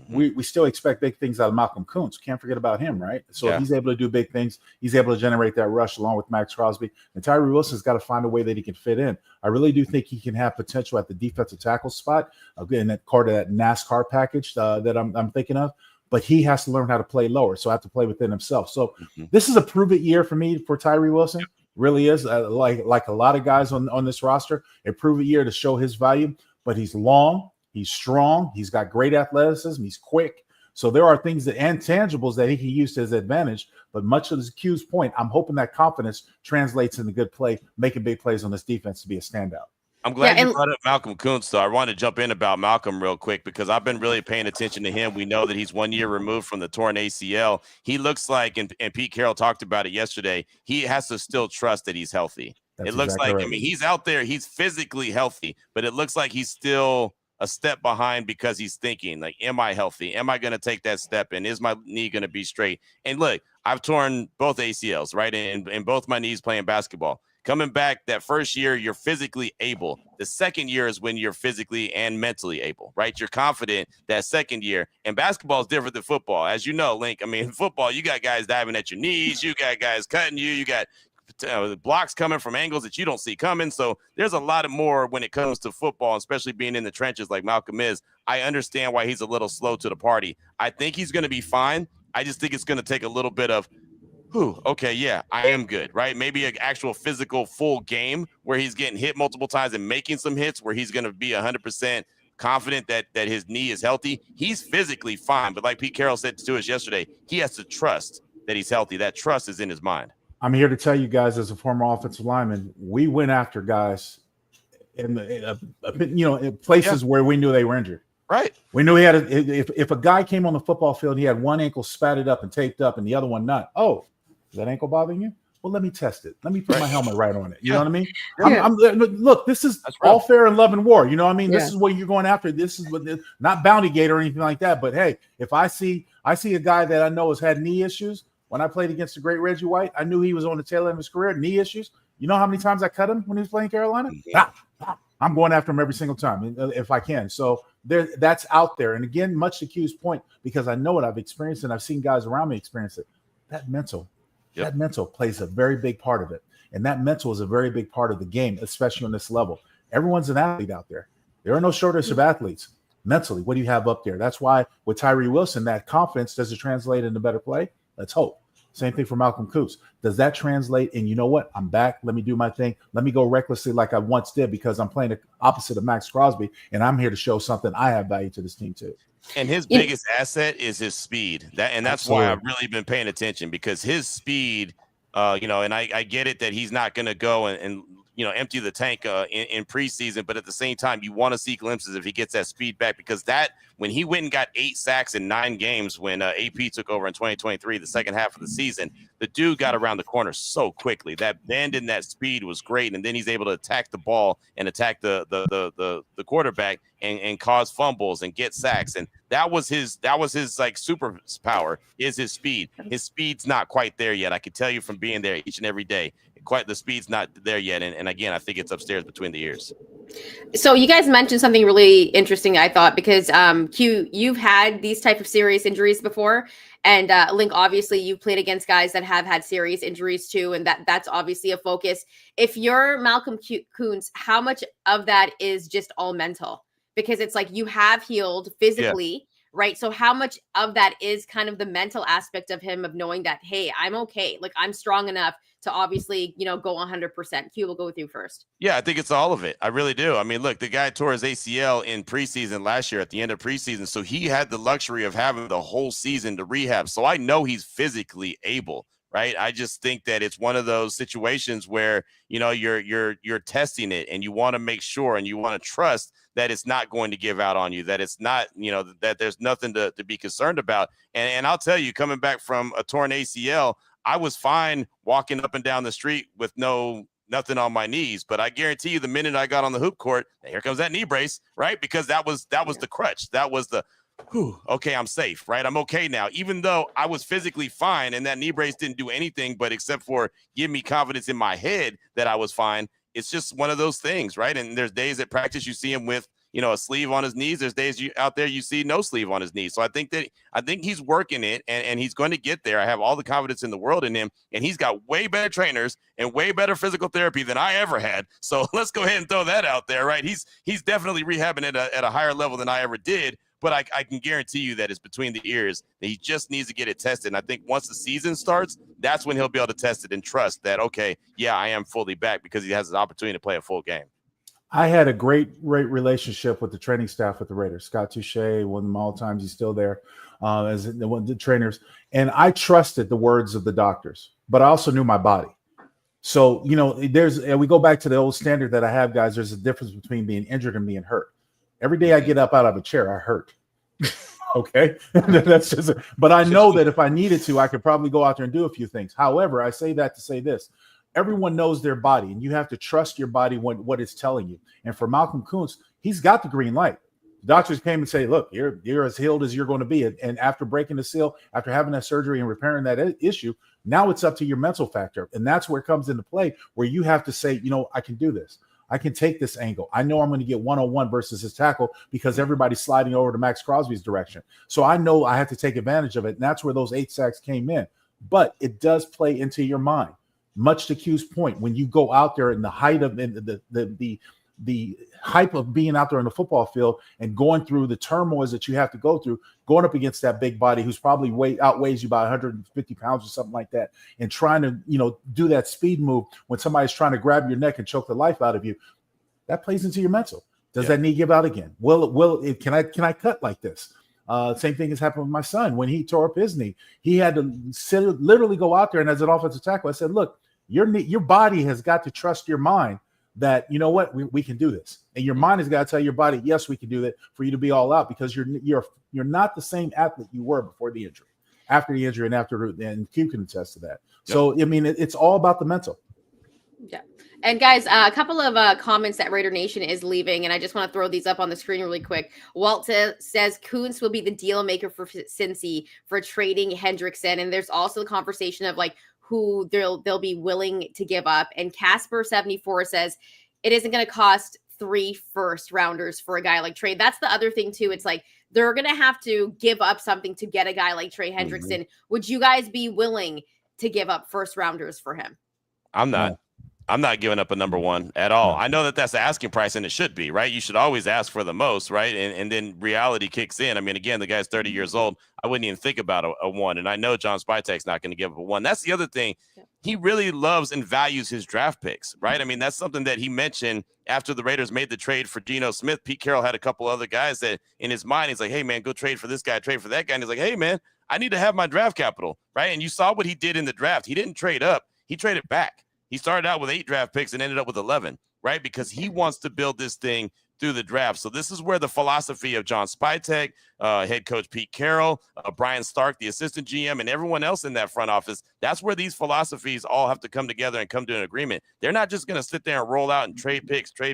we still expect big things out of Malcolm Koonce. Can't forget about him, right? So if he's able to do big things, he's able to generate that rush along with Max Crosby. And Tyree Wilson's got to find a way that he can fit in. I really do think he can have potential at the defensive tackle spot, in that part of that NASCAR package that I'm thinking of. But he has to learn how to play lower, so I have to play within himself. So this is a prove-it year for me for Tyree Wilson. Yep. Really is. Like a lot of guys on this roster, a prove-it year to show his value. But he's long, he's strong, he's got great athleticism, he's quick. So there are things and tangibles that he can use to his advantage. But much of Q's point, I'm hoping that confidence translates into good play, making big plays on this defense to be a standout. I'm glad you brought up Malcolm Koonce, though. I want to jump in about Malcolm real quick because I've been really paying attention to him. We know that he's 1 year removed from the torn ACL. He looks like, and Pete Carroll talked about it yesterday, he has to still trust that he's healthy. It looks like, right. I mean, he's out there, he's physically healthy, but it looks like he's still a step behind because he's thinking, like, am I healthy? Am I going to take that step? And is my knee going to be straight? And look, I've torn both ACLs, right? And both my knees playing basketball. Coming back that first year, you're physically able. The second year is when you're physically and mentally able, right? You're confident that second year. And basketball is different than football. As you know, Link, I mean, football, you got guys diving at your knees. You got guys cutting you. You got blocks coming from angles that you don't see coming. So there's a lot more when it comes to football, especially being in the trenches like Malcolm is. I understand why he's a little slow to the party. I think he's going to be fine. I just think it's going to take a little bit of, okay, yeah, I am good, right? Maybe an actual physical full game where he's getting hit multiple times and making some hits where he's going to be 100% confident that his knee is healthy. He's physically fine. But like Pete Carroll said to us yesterday, he has to trust that he's healthy. That trust is in his mind. I'm here to tell you guys, as a former offensive lineman, we went after guys in places where we knew they were injured. Right. We knew he had if a guy came on the football field, he had one ankle spatted up and taped up and the other one not. Oh, is that ankle bothering you? Well, let me test it. Let me put my helmet right on it. You know what I mean? Yeah. Look, this is all fair in love and war. You know what I mean? This is what you're going after. This is what, not bounty gate or anything like that. But hey, if I see a guy that I know has had knee issues. When I played against the great Reggie White, I knew he was on the tail end of his career, knee issues. You know how many times I cut him when he was playing Carolina? I'm going after him every single time if I can. So that's out there. And again, much to Q's point, because I know it, I've experienced it, and I've seen guys around me experience it. That mental plays a very big part of it. And that mental is a very big part of the game, especially on this level. Everyone's an athlete out there. There are no shortage of athletes. mentally. What do you have up there? That's why with Tyree Wilson, that confidence, does it translate into better play? Let's hope. Same thing for Malcolm Koonce. Does that translate? And you know what? I'm back. Let me do my thing. Let me go recklessly like I once did, because I'm playing the opposite of Max Crosby, and I'm here to show something I have value to this team too. And his biggest asset is his speed. That's Absolutely. why I've really been paying attention, because his speed, and I get it that he's not going to go and empty the tank in preseason, but at the same time, you want to see glimpses if he gets that speed back, because when he went and got 8 sacks in 9 games when AP took over in 2023, the second half of the season, the dude got around the corner so quickly. That bend and that speed was great, and then he's able to attack the ball and attack the quarterback and cause fumbles and get sacks. And that was his like superpower, is his speed. His speed's not quite there yet. I can tell you from being there each and every day. Quite the speed's not there yet, and again, I think it's upstairs between the ears. So you guys mentioned something really interesting, I thought, because Q, you've had these type of serious injuries before, and Link, obviously you've played against guys that have had serious injuries too, and that's obviously a focus. If you're Malcolm Koonce, how much of that is just all mental? Because it's like you have healed physically, right? So how much of that is kind of the mental aspect of him, of knowing that, hey, I'm okay, like I'm strong enough to obviously, go 100%. Q, will go with you first. Yeah, I think it's all of it. I really do. I mean, look, the guy tore his ACL in preseason last year at the end of preseason, so he had the luxury of having the whole season to rehab. So I know he's physically able, right? I just think that it's one of those situations where, you're testing it, and you want to make sure, and you want to trust that it's not going to give out on you, that it's not, that there's nothing to be concerned about. And I'll tell you, coming back from a torn ACL, I was fine walking up and down the street with nothing on my knees, but I guarantee you, the minute I got on the hoop court, here comes that knee brace, right? Because that was the crutch. That was the, okay, I'm safe, right? I'm okay now, even though I was physically fine, and that knee brace didn't do anything but except for give me confidence in my head that I was fine. It's just one of those things, right? And there's days at practice you see him with a sleeve on his knees. There's days out there you see no sleeve on his knees. So I think he's working it, and he's going to get there. I have all the confidence in the world in him, and he's got way better trainers and way better physical therapy than I ever had. So let's go ahead and throw that out there, right? He's definitely rehabbing at a higher level than I ever did. But I can guarantee you that it's between the ears, that he just needs to get it tested. And I think once the season starts, that's when he'll be able to test it and trust that, okay, yeah, I am fully back, because he has the opportunity to play a full game. I had a great relationship with the training staff with the Raiders. Scott Touche, one of them all times, he's still there as one of the trainers. And I trusted the words of the doctors, but I also knew my body. So, we go back to the old standard that I have, guys. There's a difference between being injured and being hurt. Every day I get up out of a chair, I hurt. Okay. That's just, but I know that if I needed to, I could probably go out there and do a few things. However, I say that to say this. Everyone knows their body, and you have to trust your body what it's telling you. And for Malcolm Koonce, he's got the green light. The doctors came and say, look, you're as healed as you're going to be. And after breaking the seal, after having that surgery and repairing that issue, now it's up to your mental factor. And that's where it comes into play, where you have to say, I can do this. I can take this angle. I know I'm going to get one-on-one versus his tackle, because everybody's sliding over to Max Crosby's direction. So I know I have to take advantage of it. And that's where those 8 sacks came in. But it does play into your mind. Much to Q's point, when you go out there in the height of the hype of being out there in the football field and going through the turmoils that you have to go through, going up against that big body who's probably outweighs you by 150 pounds or something like that, and trying to do that speed move when somebody's trying to grab your neck and choke the life out of you, that plays into your mental. Does that knee give out again? Can I cut like this? Same thing has happened with my son when he tore up his knee. He had to literally go out there, and as an offensive tackle, I said, look, your body has got to trust your mind that, we can do this. And your mind has got to tell your body, yes, we can do that, for you to be all out, because you're not the same athlete you were before the injury, after the injury, and Q can attest to that. Yep. So, it's all about the mental. Yeah. And guys, a couple of comments that Raider Nation is leaving, and I just want to throw these up on the screen really quick. Walt says Koonce will be the deal maker for Cincy for trading Hendrickson. And there's also the conversation of like who they'll be willing to give up. And Casper74 says it isn't going to cost 3 first-rounders for a guy like Trey. That's the other thing too. It's like they're going to have to give up something to get a guy like Trey Hendrickson. Mm-hmm. Would you guys be willing to give up first-rounders for him? I'm not. I'm not giving up a number one at all. I know that that's the asking price, and it should be, right? You should always ask for the most, right? And then reality kicks in. I mean, again, the guy's 30 years old. I wouldn't even think about a one. And I know John Spytek's not going to give up a one. That's the other thing. He really loves and values his draft picks, right? I mean, that's something that he mentioned after the Raiders made the trade for Geno Smith. Pete Carroll had a couple other guys that in his mind, he's like, hey, man, go trade for this guy, trade for that guy. And he's like, hey, man, I need to have my draft capital, right? And you saw what he did in the draft. He didn't trade up. He traded back. He started out with 8 draft picks and ended up with 11, right? Because he wants to build this thing through the draft. So this is where the philosophy of John Spytek, head coach Pete Carroll, Brian Stark, the assistant GM, and everyone else in that front office, that's where these philosophies all have to come together and come to an agreement. They're not just going to sit there and roll out and trade picks. They're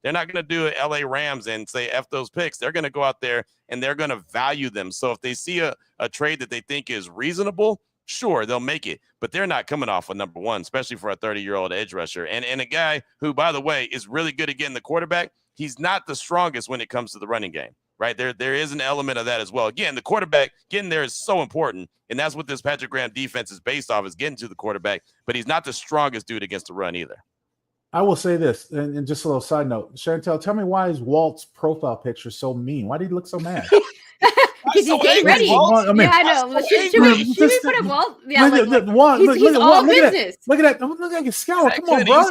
not going to do it LA Rams and say, F those picks. They're going to go out there and they're going to value them. So if they see a trade that they think is reasonable, sure, they'll make it, but they're not coming off a number one, especially for a 30-year-old edge rusher. And a guy who, by the way, is really good at getting the quarterback. He's not the strongest when it comes to the running game, right? There is an element of that as well. Again, the quarterback getting there is so important, and that's what this Patrick Graham defense is based off, is getting to the quarterback, but he's not the strongest dude against the run either. I will say this, and just a little side note. Chantel, tell me why is Walt's profile picture so mean? Why did he look so mad? Because he's getting ready. I mean, yeah, I know. Should we put a Walt? Yeah, he's all business. Look at that. Look at his scowl. Come on, bro.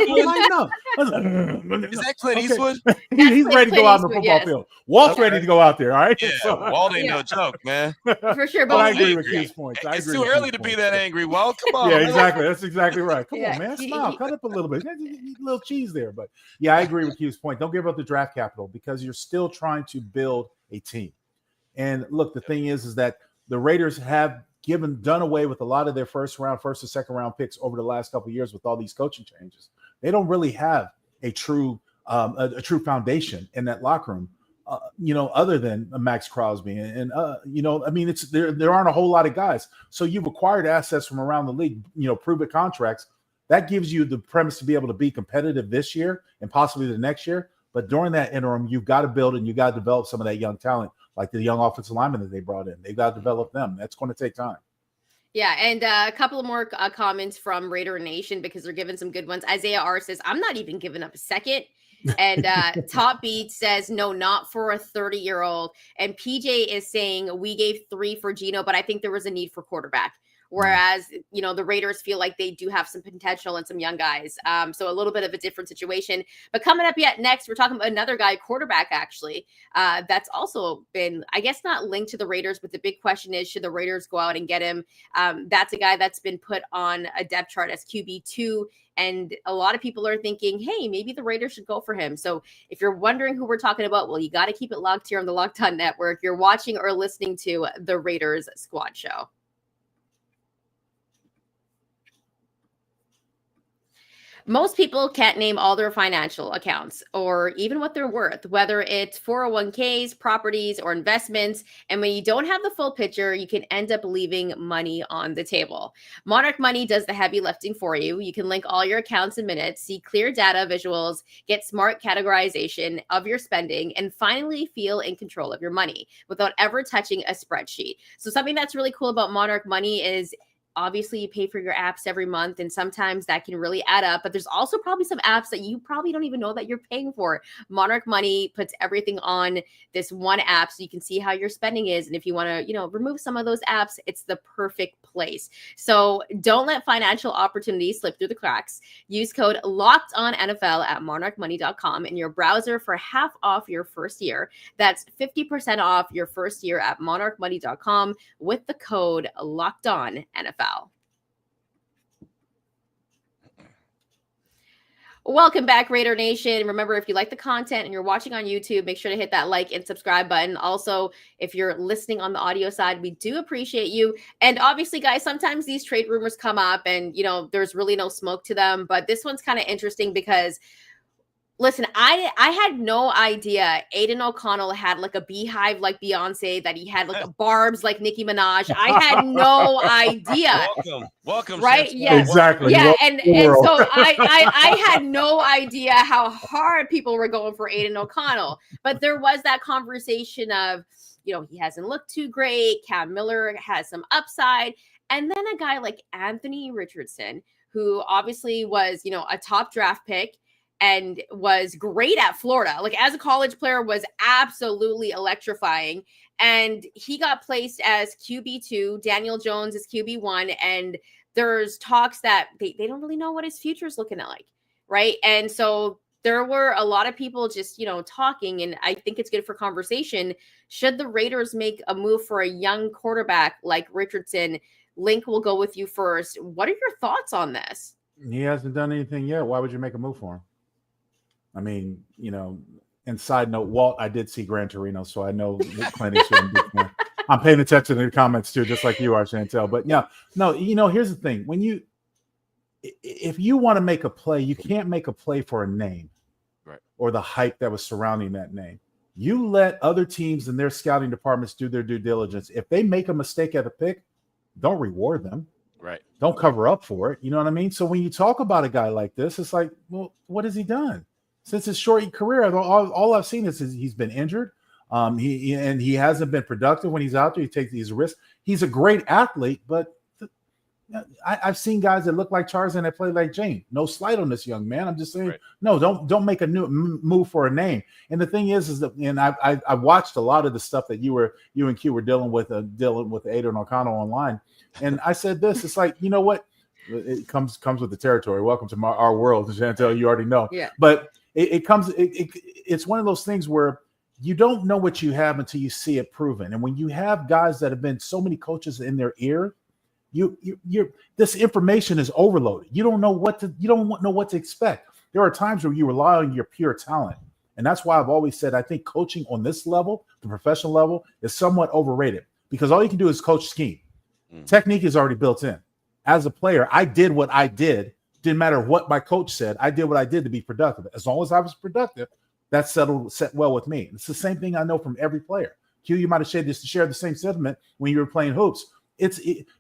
Is that Clint Eastwood? He's ready to go out on the football field. Walt's ready to go out there, all right? Yeah, Walt ain't no joke, man. For sure. But I agree with Q's points. It's too early to be that angry, Walt. Come on. Yeah, exactly. That's exactly right. Come on, man. Smile. Cut up a little bit. A little cheese there. But yeah, I agree with Q's point. Don't give up the draft capital because you're still trying to build a team. And look, the thing is that the Raiders have done away with a lot of their first and second round picks over the last couple of years with all these coaching changes. They don't really have a true foundation in that locker room, other than Max Crosby and I mean, it's there aren't a whole lot of guys. So you've acquired assets from around the league, prove it contracts. That gives you the premise to be able to be competitive this year and possibly the next year. But during that interim, you've got to build and you got to develop some of that young talent, like the young offensive linemen that they brought in. They've got to develop them. That's going to take time. Yeah, and a couple of more comments from Raider Nation because they're giving some good ones. Isaiah R says, I'm not even giving up a second. And Top Beat says, no, not for a 30-year-old. And PJ is saying, we gave 3 for Geno, but I think there was a need for quarterback. Whereas, the Raiders feel like they do have some potential and some young guys. So a little bit of a different situation. But coming up next, we're talking about another guy, quarterback, actually, that's also been, I guess, not linked to the Raiders. But the big question is, should the Raiders go out and get him? That's a guy that's been put on a depth chart as QB2. And a lot of people are thinking, hey, maybe the Raiders should go for him. So if you're wondering who we're talking about, well, you got to keep it locked here on the Locked On Network. You're watching or listening to the Raiders Squad Show. Most people can't name all their financial accounts or even what they're worth, whether it's 401ks, properties, or investments. And when you don't have the full picture, you can end up leaving money on the table. Monarch Money does the heavy lifting for you. You can link all your accounts in minutes, see clear data visuals, get smart categorization of your spending, and finally feel in control of your money without ever touching a spreadsheet. So something that's really cool about Monarch Money is obviously you pay for your apps every month, and sometimes that can really add up, but there's also probably some apps that you probably don't even know that you're paying for. Monarch Money puts everything on this one app so you can see how your spending is. And if you want to, remove some of those apps, it's the perfect place. So don't let financial opportunities slip through the cracks. Use code LOCKEDONNFL at monarchmoney.com in your browser for half off your first year. That's 50% off your first year at monarchmoney.com with the code LOCKEDONNFL. Welcome back, Raider Nation. Remember, if you like the content and you're watching on YouTube, make sure to hit that like and subscribe button. Also, if you're listening on the audio side, we do appreciate you. And obviously, guys, sometimes these trade rumors come up and, there's really no smoke to them. But this one's kind of interesting because, listen, I had no idea Aiden O'Connell had like a beehive like Beyonce, that he had like a barbs like Nicki Minaj. I had no idea. Welcome. Right? Yeah, exactly. Yeah, and so I had no idea how hard people were going for Aiden O'Connell. But there was that conversation of, he hasn't looked too great. Cam Miller has some upside. And then a guy like Anthony Richardson, who obviously was, a top draft pick and was great at Florida. Like as a college player was absolutely electrifying. And he got placed as QB2, Daniel Jones is QB1. And there's talks that they don't really know what his future is looking like. Right. And so there were a lot of people just, talking, and I think it's good for conversation. Should the Raiders make a move for a young quarterback like Richardson? Link will go with you first. What are your thoughts on this? He hasn't done anything yet. Why would you make a move for him? I mean, and side note, Walt, I did see Gran Torino, so I know Clint shouldn't be there. I'm paying attention to the comments too, just like you are, Chantel. But yeah, no, here's the thing. If you want to make a play, you can't make a play for a name, right, or the hype that was surrounding that name. You let other teams and their scouting departments do their due diligence. If they make a mistake at a pick, don't reward them. Right. Don't cover up for it. You know what I mean? So when you talk about a guy like this, it's like, well, what has he done? Since his short career, all I've seen is he's been injured. He hasn't been productive when he's out there. He takes these risks. He's a great athlete, but I've seen guys that look like Tarzan that play like Jane. No slight on this young man. I'm just saying, no, don't make a new move for a name. And the thing is that, and I watched a lot of the stuff that you and Q were dealing with Aidan O'Connell online, and I said this. It's like, you know what? It comes with the territory. Welcome to our world, Chantel. You already know. Yeah. But it's one of those things where you don't know what you have until you see it proven. And when you have guys that have been so many coaches in their ear, this information is overloaded. You don't know what to expect. There are times where you rely on your pure talent. And that's why I've always said, I think coaching on this level, the professional level, is somewhat overrated because all you can do is coach scheme. Technique is already built in. As a player, I did what I did. Didn't matter what my coach said. I did what I did to be productive. As long as I was productive, that set well with me. It's the same thing I know from every player. Q, you might have shared the same sentiment when you were playing hoops.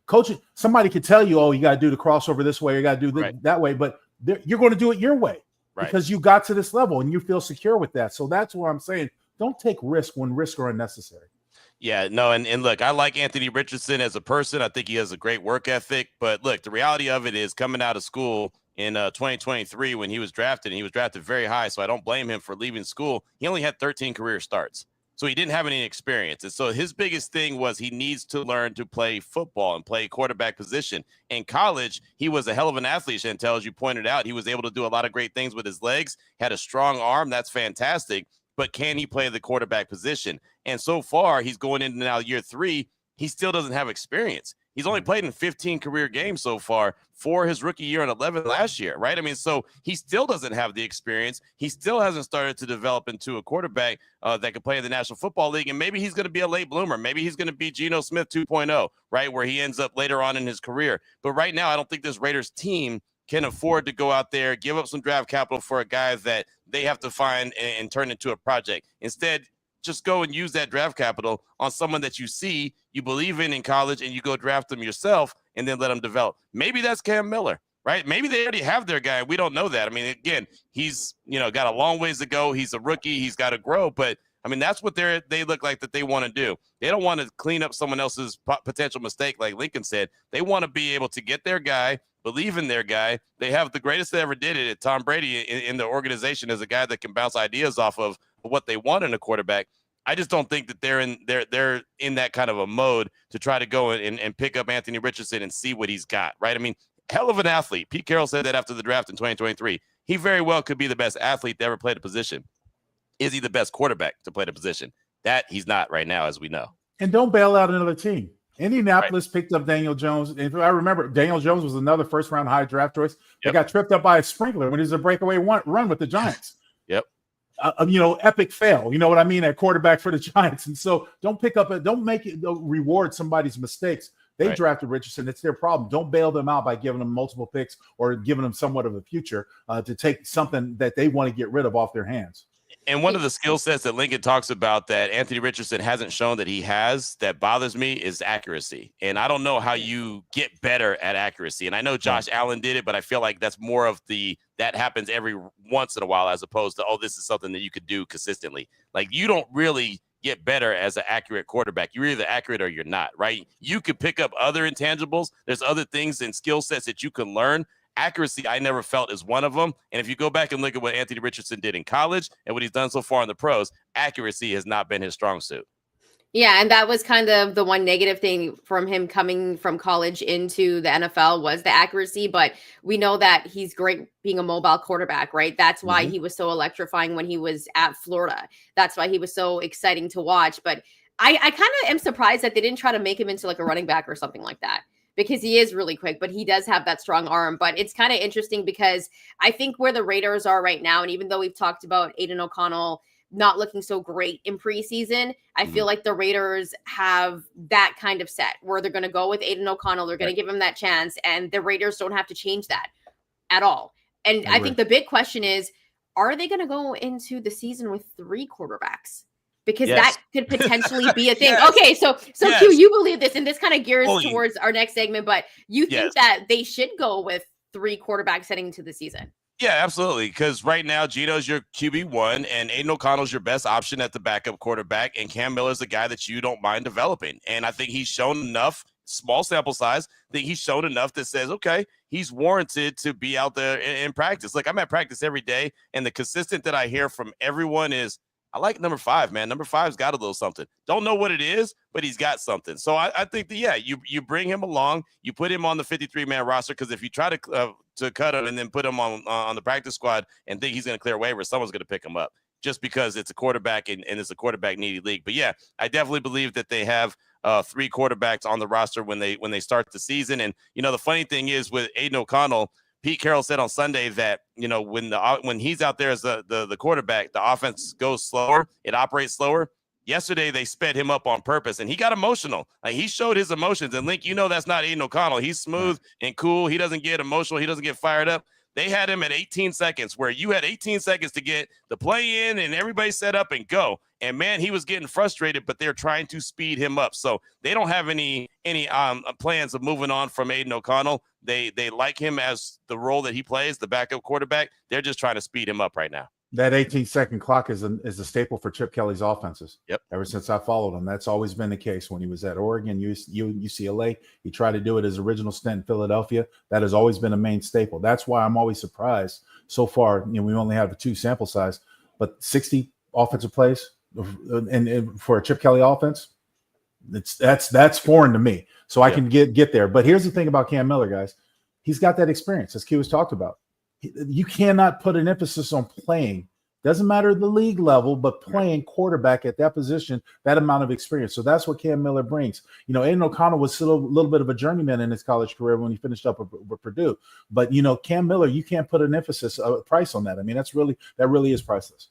Coaching. Somebody could tell you, oh, you got to do the crossover this way, you got to do that way, but you're going to do it your way because you got to this level and you feel secure with that. So that's what I'm saying. Don't take risk when risks are unnecessary. Yeah, no, and look, I like Anthony Richardson as a person. I think he has a great work ethic. But look, the reality of it is coming out of school in 2023 when he was drafted, and he was drafted very high, so I don't blame him for leaving school. He only had 13 career starts. So he didn't have any experience. And so his biggest thing was he needs to learn to play football and play quarterback position. In college, he was a hell of an athlete, Chantel, as you pointed out. He was able to do a lot of great things with his legs, had a strong arm. That's fantastic. But can he play the quarterback position? And so far, he's going into now year 3. He still doesn't have experience. He's only played in 15 career games so far, 4 his rookie year and 11 last year, right? I mean, so he still doesn't have the experience. He still hasn't started to develop into a quarterback that could play in the National Football League, and maybe he's going to be a late bloomer. Maybe he's going to be Geno Smith 2.0, right, where he ends up later on in his career. But right now, I don't think this Raiders team can afford to go out there, give up some draft capital for a guy that they have to find and turn into a project. Instead, just go and use that draft capital on someone that you see, you believe in college, and you go draft them yourself and then let them develop. Maybe that's Cam Miller, right? Maybe they already have their guy. We don't know that. I mean, again, he's, got a long ways to go. He's a rookie. He's got to grow. But, I mean, that's what they look like that they want to do. They don't want to clean up someone else's potential mistake, like Lincoln said. They want to be able to get their guy, believe in their guy. They have the greatest that ever did it, Tom Brady, in the organization as a guy that can bounce ideas off of what they want in a quarterback. I just don't think that they're in that kind of a mode to try to go and pick up Anthony Richardson and see what he's got, right? I mean, hell of an athlete. Pete Carroll said that after the draft in 2023. He very well could be the best athlete to ever play the position. Is he the best quarterback to play the position? That he's not right now, as we know. And don't bail out another team. Indianapolis picked up Daniel Jones. And if I remember, Daniel Jones was another first-round high draft choice. They got tripped up by a sprinkler when he was a breakaway run with the Giants. Yep. Epic fail. You know what I mean? At quarterback for the Giants. And so don't make it reward somebody's mistakes. They drafted Richardson. It's their problem. Don't bail them out by giving them multiple picks or giving them somewhat of a future to take something that they want to get rid of off their hands. And one of the skill sets that Lincoln talks about that Anthony Richardson hasn't shown that he has that bothers me is accuracy. And I don't know how you get better at accuracy. And I know Josh Allen did it, but I feel like that's more of that happens every once in a while as opposed to, this is something that you could do consistently. Like, you don't really get better as an accurate quarterback. You're either accurate or you're not, right? You could pick up other intangibles. There's other things and skill sets that you can learn. Accuracy, I never felt is one of them. And if you go back and look at what Anthony Richardson did in college and what he's done so far in the pros, accuracy has not been his strong suit. Yeah, and that was kind of the one negative thing from him coming from college into the NFL was the accuracy, but we know that he's great being a mobile quarterback, right? That's why he was so electrifying when he was at Florida. That's why he was so exciting to watch. But I kind of am surprised that they didn't try to make him into like a running back or something like that, because he is really quick, but he does have that strong arm. But it's kind of interesting because I think where the Raiders are right now, and even though we've talked about Aiden O'Connell not looking so great in preseason, I feel like the Raiders have that kind of set where they're going to go with Aiden O'Connell. They're going to give him that chance, and the Raiders don't have to change that at all. And I think the big question is, are they going to go into the season with 3 quarterbacks? Because that could potentially be a thing. Okay, so Q, you believe this, and this kind of gears towards our next segment, but you think that they should go with 3 quarterbacks heading into the season? Yeah, absolutely. Because right now, Gino's your QB1, and Aiden O'Connell's your best option at the backup quarterback, and Cam Miller's the guy that you don't mind developing. And I think he's shown enough, small sample size, that he's shown enough that says, okay, he's warranted to be out there in practice. Like, I'm at practice every day, and the consistent that I hear from everyone is, I like number 5, man. Number 5's got a little something. Don't know what it is, but he's got something. So I think that, you bring him along, you put him on the 53-man roster, because if you try to cut him and then put him on the practice squad and think he's going to clear waivers, someone's going to pick him up just because it's a quarterback and it's a quarterback-needy league. But, yeah, I definitely believe that they have 3 quarterbacks on the roster when they start the season. And, the funny thing is with Aiden O'Connell, Pete Carroll said on Sunday that, when he's out there as the quarterback, the offense goes slower, it operates slower. Yesterday, they sped him up on purpose, and he got emotional. Like, he showed his emotions. And, Link, that's not Aiden O'Connell. He's smooth and cool. He doesn't get emotional. He doesn't get fired up. They had him at 18 seconds, where you had 18 seconds to get the play in and everybody set up and go. And, man, he was getting frustrated, but they're trying to speed him up. So they don't have any plans of moving on from Aiden O'Connell. They like him as the role that he plays, the backup quarterback. They're just trying to speed him up right now. That 18-second clock is a staple for Chip Kelly's offenses. Yep. Ever since I followed him, that's always been the case. When he was at Oregon, UCLA, he tried to do it his original stint in Philadelphia. That has always been a main staple. That's why I'm always surprised. So far, we only have a 2 sample size, but 60 offensive plays and for a Chip Kelly offense, that's foreign to me. So I can get there. But here's the thing about Cam Miller, guys. He's got that experience, as Q has talked about. You cannot put an emphasis on playing. Doesn't matter the league level, but playing quarterback at that position, that amount of experience. So that's what Cam Miller brings. Aiden O'Connell was still a little bit of a journeyman in his college career when he finished up with Purdue. But, Cam Miller, you can't put an emphasis, a price on that. I mean, that really is priceless.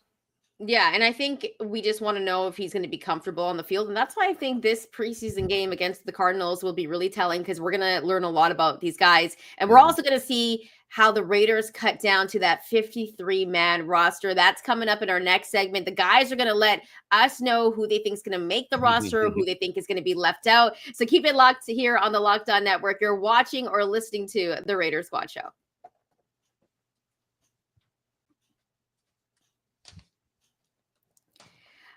Yeah, and I think we just want to know if he's going to be comfortable on the field. And that's why I think this preseason game against the Cardinals will be really telling, because we're going to learn a lot about these guys. And we're also going to see how the Raiders cut down to that 53-man roster. That's coming up in our next segment. The guys are going to let us know who they think is going to make the roster, who they think is going to be left out. So keep it locked here on the Locked On Network. You're watching or listening to the Raiders Squad Show.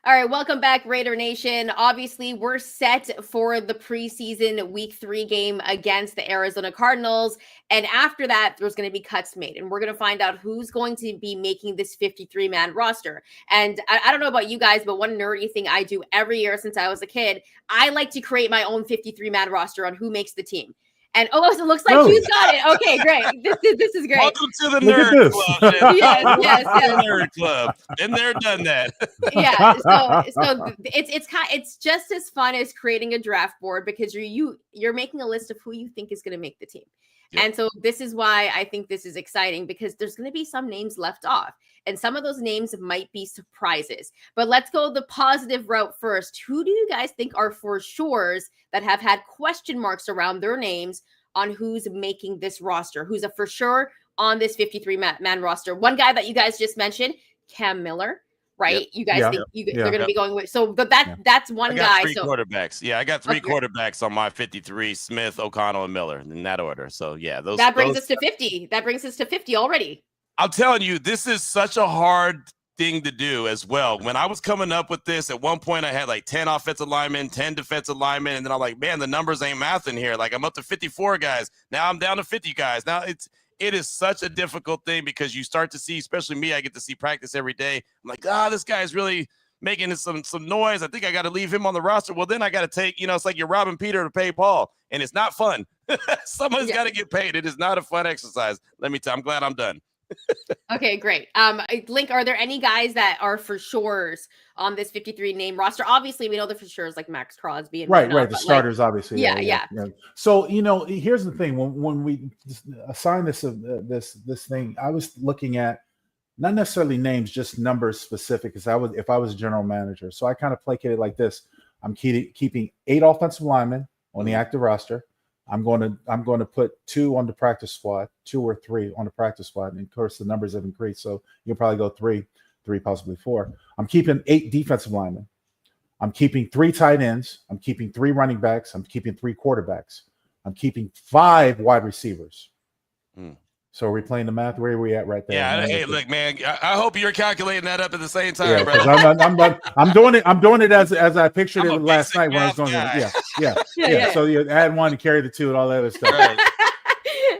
All right, welcome back, Raider Nation. Obviously, we're set for the preseason Week 3 game against the Arizona Cardinals. And after that, there's going to be cuts made. And we're going to find out who's going to be making this 53-man roster. And I don't know about you guys, but one nerdy thing I do every year since I was a kid, I like to create my own 53-man roster on who makes the team. And so it looks like Q's got it. Okay, great. This is great. Welcome to the Nerd Club. Yes. Nerd Club. Been there, done that. Yeah. So it's just as fun as creating a draft board, because you're making a list of who you think is going to make the team. Yep. And so this is why I think this is exciting, because there's going to be some names left off, and some of those names might be surprises. But let's go the positive route first. Who do you guys think are for sures that have had question marks around their names on who's making this roster? Who's a for sure on this 53-man roster? One guy that you guys just mentioned, Cam Miller. Right? Yep. You guys think they're going to be going with, but that's one guy. Three quarterbacks. Yeah, I got 3 quarterbacks on my 53: Smith, O'Connell, and Miller, in that order. So yeah, that brings us to 50. That brings us to 50 already. I'm telling you, this is such a hard thing to do as well. When I was coming up with this, at one point I had like 10 offensive linemen, 10 defensive linemen, and then I'm like, man, the numbers ain't mathing here. Like, I'm up to 54 guys. Now I'm down to 50 guys. Now it's it is such a difficult thing because you start to see, especially me, I get to see practice every day. I'm like, this guy's really making some noise. I think I got to leave him on the roster. Well, then I got to take, it's like you're robbing Peter to pay Paul, and it's not fun. Someone's got to get paid. It is not a fun exercise. Let me tell you, I'm glad I'm done. Okay, great. Link, are there any guys that are for sures on this 53 name roster? Obviously, we know the for sures like Max Crosby and right. The starters, obviously. Yeah. So here's the thing: when we assign this thing, I was looking at not necessarily names, just numbers specific. If I was a general manager, so I kind of placated like this: I'm keeping 8 offensive linemen on the active roster. I'm going to put 2 on the practice squad, 2 or 3 on the practice squad. And of course, the numbers have increased, so you'll probably go 3, possibly 4. I'm keeping 8 defensive linemen. I'm keeping 3 tight ends. I'm keeping 3 running backs. I'm keeping 3 quarterbacks. I'm keeping 5 wide receivers. So are we playing the math? Where are we at right there? Yeah. Hey, look, man. I hope you're calculating that up at the same time, bro. I'm doing it. I'm doing it as I pictured it last night when I was going. Yeah. So you add 1 and carry the 2 and all that other stuff. Right.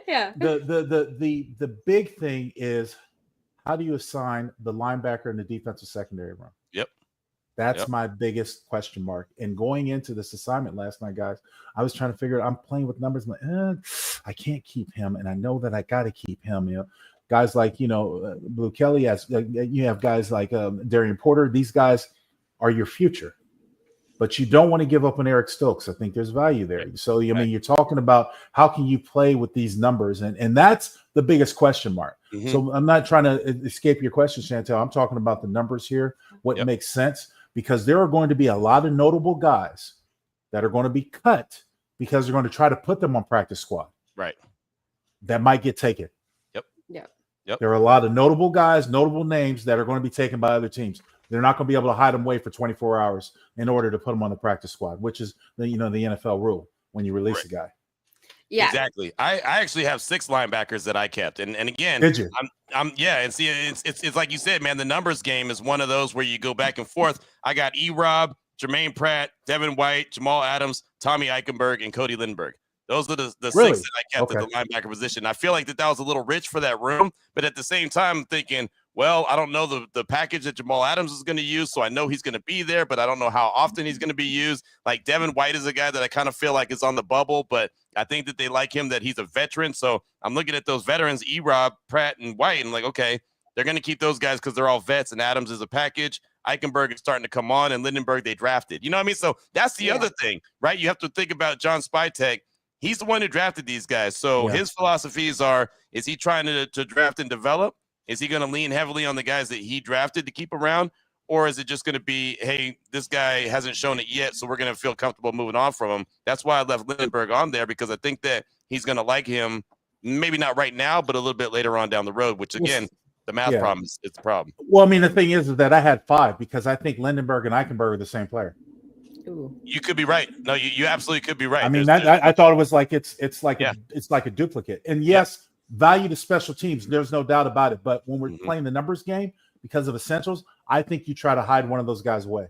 Yeah. The big thing is, how do you assign the linebacker in the defensive secondary room? Yep. That's my biggest question mark. And going into this assignment last night, guys, I was trying to figure it. I'm playing with numbers. I'm like, I can't keep him, and I know that I got to keep him. Guys like Blue Kelly, as you have guys like Darian Porter. These guys are your future, but you don't want to give up on Eric Stokes. I think there's value there. So I mean, you're talking about how can you play with these numbers, and that's the biggest question mark. Mm-hmm. So I'm not trying to escape your question, Chantel. I'm talking about the numbers here. What makes sense. Because there are going to be a lot of notable guys that are going to be cut because they're going to try to put them on practice squad. Right. That might get taken. Yep. There are a lot of notable guys, notable names that are going to be taken by other teams. They're not going to be able to hide them away for 24 hours in order to put them on the practice squad, which is the NFL rule when you release a guy. Yeah, exactly. I actually have 6 linebackers that I kept, and again, did you? And see, it's like you said, man. The numbers game is one of those where you go back and forth. I got Rob, Jermaine Pratt, Devin White, Jamal Adams, Tommy Eichenberg, and Cody Lindbergh. Those are the 6 that I kept at the linebacker position. I feel like that was a little rich for that room, but at the same time, I'm thinking, well, I don't know the package that Jamal Adams is going to use, so I know he's going to be there, but I don't know how often he's going to be used. Like Devin White is a guy that I kind of feel like is on the bubble, but I think that they like him, that he's a veteran. So I'm looking at those veterans, Rob, Pratt, and White, and like, okay, they're going to keep those guys because they're all vets, and Adams is a package. Eichenberg is starting to come on, and Lindenberg they drafted. You know what I mean? So that's the other thing, right? You have to think about John Spytek. He's the one who drafted these guys. So his philosophies are, is he trying to draft and develop? Is he going to lean heavily on the guys that he drafted to keep around? Or is it just going to be, hey, this guy hasn't shown it yet, so we're going to feel comfortable moving on from him? That's why I left Lindenberg on there, because I think that he's going to like him, maybe not right now, but a little bit later on down the road, which, again, the math problem is the problem. Well, I mean, the thing is that I had 5 because I think Lindenberg and Eichenberg are the same player. Ooh. You could be right. No, you absolutely could be right. I mean, I thought it was like it's like a duplicate. And yes, value to special teams. There's no doubt about it. But when we're playing the numbers game, because of essentials, I think you try to hide one of those guys away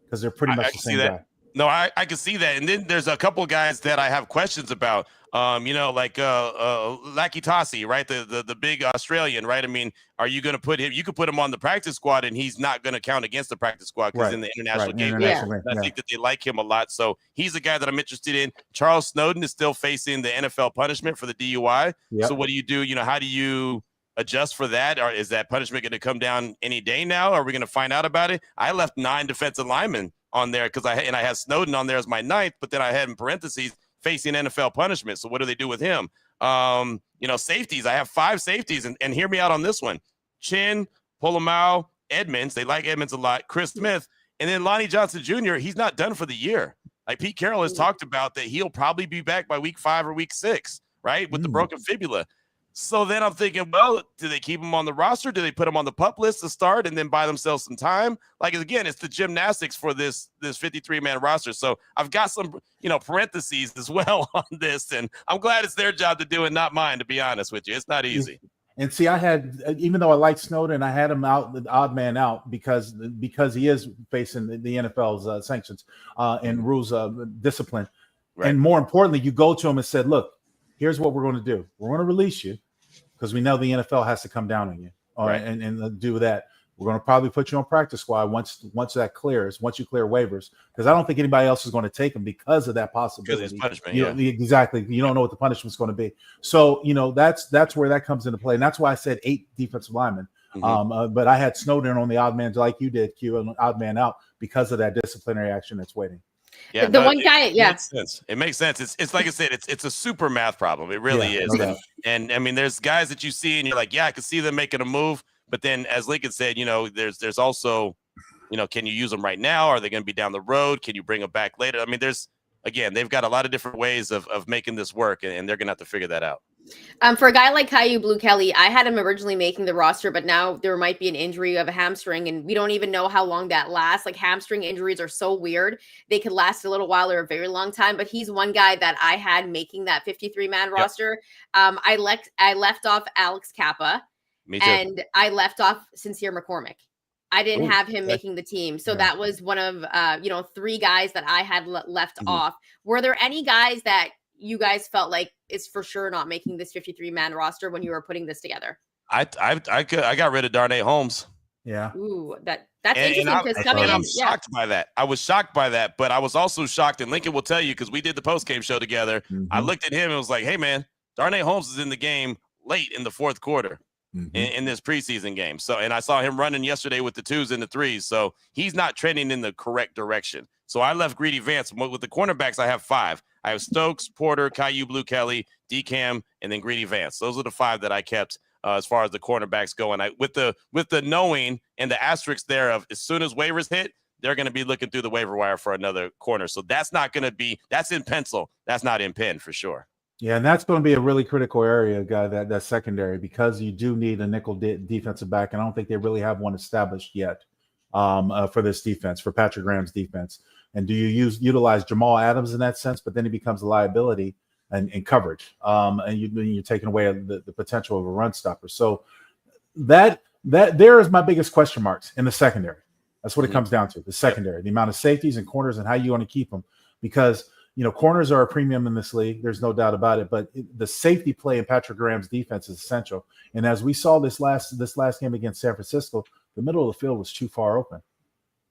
because they're pretty much the same guy. No, I can see that. And then there's a couple of guys that I have questions about. Like Lucky Tassi, right? The big Australian, right? I mean, are you going to put him? You could put him on the practice squad, and he's not going to count against the practice squad because in the international game. I think that they like him a lot. So he's a guy that I'm interested in. Charles Snowden is still facing the NFL punishment for the DUI. Yep. So what do you do? How do you adjust for that? Or is that punishment going to come down any day now? Are we going to find out about it? I left 9 defensive linemen on there because I had Snowden on there as my 9th, but then I had in parentheses facing NFL punishment. So what do they do with him? Safeties. I have 5 safeties, and hear me out on this one. Chin, Polamalu, Edmonds. They like Edmonds a lot. Chris Smith, and then Lonnie Johnson Jr. He's not done for the year. Like Pete Carroll has talked about that he'll probably be back by week 5 or week 6, right? With the broken fibula. So then I'm thinking, well, do they keep him on the roster? Do they put him on the PUP list to start and then buy themselves some time? Like, again, it's the gymnastics for this 53-man roster. So I've got some, parentheses as well on this, and I'm glad it's their job to do it, not mine, to be honest with you. It's not easy. And see, I had, even though I liked Snowden, I had him out, the odd man out, because he is facing the NFL's sanctions and rules of discipline. Right. And more importantly, you go to him and said, look, here's what we're going to do. We're going to release you. because we know the NFL has to come down on you and do that. We're going to probably put you on practice squad once that clears, once you clear waivers, because I don't think anybody else is going to take him because of that possibility. Because it's punishment, exactly. You don't know what the punishment's going to be. So, that's where that comes into play. And that's why I said 8 defensive linemen. But I had Snowden on the odd man like you did, Q, an odd man out because of that disciplinary action that's waiting. Yeah, It makes sense. It's like I said, it's a super math problem. It really is. No and I mean, there's guys that you see and you're like, I can see them making a move. But then, as Lincoln said, there's also, can you use them right now? Are they going to be down the road? Can you bring them back later? I mean, they've got a lot of different ways of making this work, and they're going to have to figure that out. For a guy like Caillou Blue Kelly, I had him originally making the roster, but now there might be an injury of a hamstring, and we don't even know how long that lasts. Like, hamstring injuries are so weird. They could last a little while or a very long time, but he's one guy that I had making that 53-man roster. I left off Alex Kappa. Me too. And I left off Sincere McCormick. I didn't have him making the team. So that was one of, 3 guys that I had left off. Were there any guys that you guys felt like is for sure not making this 53-man roster when you were putting this together? I got rid of Darnay Holmes. Yeah. Ooh, that's interesting because coming in. I'm shocked by that. I was shocked by that, but I was also shocked, and Lincoln will tell you because we did the post-game show together. I looked at him and was like, hey, man, Darnay Holmes is in the game late in the fourth quarter. In this preseason game. So, and I saw him running yesterday with the 2s and the 3s. So he's not trending in the correct direction. So I left Greedy Vance. With the cornerbacks, I have 5. I have Stokes, Porter, Caillou Blue Kelly, DCAM, and then Greedy Vance. Those are the 5 that I kept as far as the cornerbacks go. And with the knowing and the asterisk there of as soon as waivers hit, they're going to be looking through the waiver wire for another corner. So that's not going to be, that's in pencil. That's not in pen for sure. Yeah, and that's going to be a really critical area, guy, that secondary, because you do need a nickel defensive back, and I don't think they really have one established yet for this defense, for Patrick Graham's defense. And do you utilize Jamal Adams in that sense? But then he becomes a liability in coverage, and you're taking away the potential of a run stopper. So that there is my biggest question marks in the secondary. That's what it comes down to, the secondary, the amount of safeties and corners and how you want to keep them, because corners are a premium in this league. There's no doubt about it. But the safety play in Patrick Graham's defense is essential. And as we saw this last game against San Francisco, the middle of the field was too far open.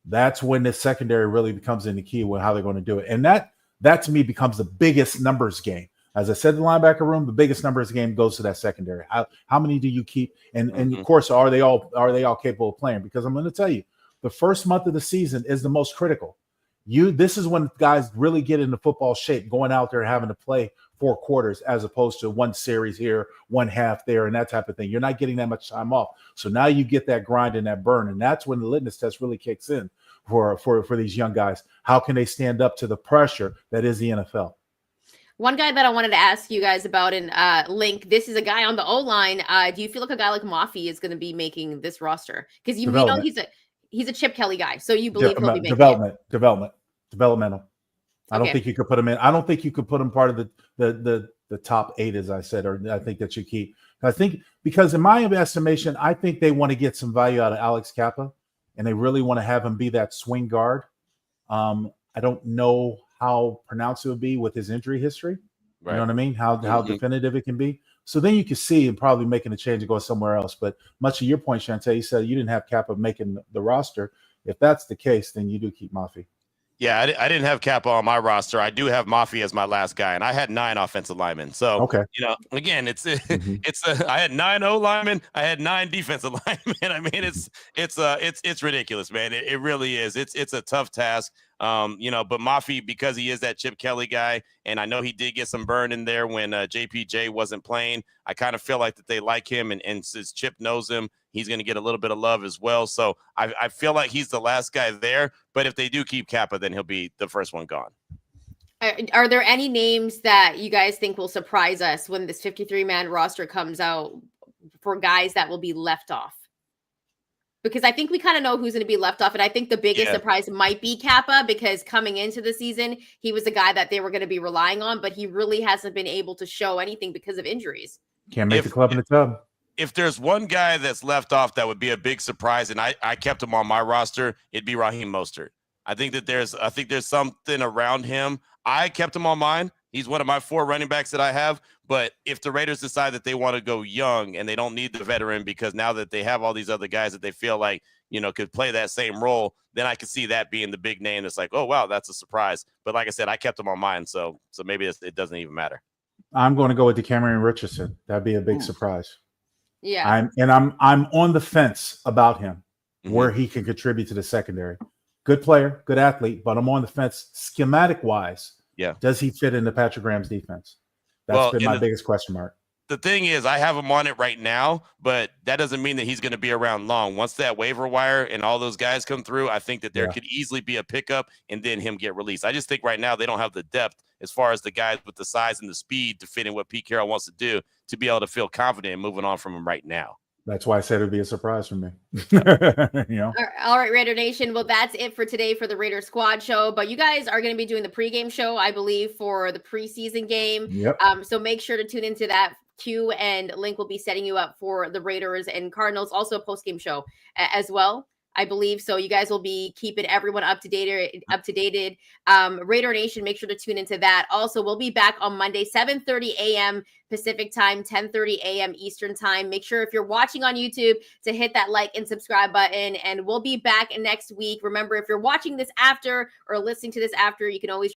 That's when the secondary really becomes in the key with how they're going to do it. And that to me becomes the biggest numbers game. As I said, the linebacker room, the biggest numbers game goes to that secondary. How many do you keep? And of course, are they all capable of playing? Because I'm going to tell you, the first month of the season is the most critical. This is when guys really get into football shape, going out there and having to play 4 quarters as opposed to 1 series here, 1 half there, and that type of thing. You're not getting that much time off. So now you get that grind and that burn, and that's when the litmus test really kicks in for these young guys. How can they stand up to the pressure that is the NFL? One guy that I wanted to ask you guys about in Link, this is a guy on the O-line. Do you feel like a guy like Mafi is going to be making this roster? Because we know he's a Chip Kelly guy, so you believe he'll be making developmental. I don't think you could put him in. I don't think you could put him part of the top 8, as I said, or I think that you keep. I think because in my estimation, I think they want to get some value out of Alex Kappa, and they really want to have him be that swing guard. I don't know how pronounced it would be with his injury history. Right. You know what I mean? How definitive it can be. So then you can see him probably making a change and go somewhere else. But much of your point, Chantel, you said you didn't have Kappa making the roster. If that's the case, then you do keep Mafi. Yeah, I didn't have Kappa on my roster. I do have Mafi as my last guy, and I had 9 offensive linemen. So, again, I had 9 O linemen. I had 9 defensive linemen. I mean, it's ridiculous, man. It really is. It's a tough task. But Mafi, because he is that Chip Kelly guy, and I know he did get some burn in there when JPJ wasn't playing. I kind of feel like that they like him, and since Chip knows him, he's going to get a little bit of love as well. So I feel like he's the last guy there. But if they do keep Kappa, then he'll be the first one gone. Are there any names that you guys think will surprise us when this 53-man roster comes out for guys that will be left off? Because I think we kind of know who's going to be left off. And I think the biggest surprise might be Kappa, because coming into the season, he was a guy that they were going to be relying on, but he really hasn't been able to show anything because of injuries. Can't make the club in the tub. If there's one guy that's left off that would be a big surprise, and I kept him on my roster, it'd be Raheem Mostert. I think there's something around him. I kept him on mine. He's one of my 4 running backs that I have, But if the Raiders decide that they want to go young and they don't need the veteran because now that they have all these other guys that they feel like, could play that same role, then I could see that being the big name. That's like, oh, wow, that's a surprise. But like I said, I kept him on mine. So maybe it doesn't even matter. I'm going to go with Anthony Richardson. That'd be a big surprise. Yeah. I'm on the fence about him, where he can contribute to the secondary. Good player, good athlete, but I'm on the fence schematic wise. Yeah. Does he fit into Patrick Graham's defense? That's been my biggest question mark. The thing is, I have him on it right now, but that doesn't mean that he's going to be around long. Once that waiver wire and all those guys come through, I think that there could easily be a pickup and then him get released. I just think right now they don't have the depth as far as the guys with the size and the speed to fit in what Pete Carroll wants to do to be able to feel confident in moving on from him right now. That's why I said it would be a surprise for me. All right, Raider Nation. Well, that's it for today for the Raider Squad show. But you guys are going to be doing the pregame show, I believe, for the preseason game. Yep. So make sure to tune into that. Q and Link will be setting you up for the Raiders and Cardinals, also a post-game show as well, I believe. So you guys will be keeping everyone up to date. Raider Nation, make sure to tune into that. Also, we'll be back on Monday, 7:30 a.m. Pacific time, 10:30 a.m. Eastern time. Make sure if you're watching on YouTube to hit that like and subscribe button, and we'll be back next week. Remember, if you're watching this after or listening to this after, you can always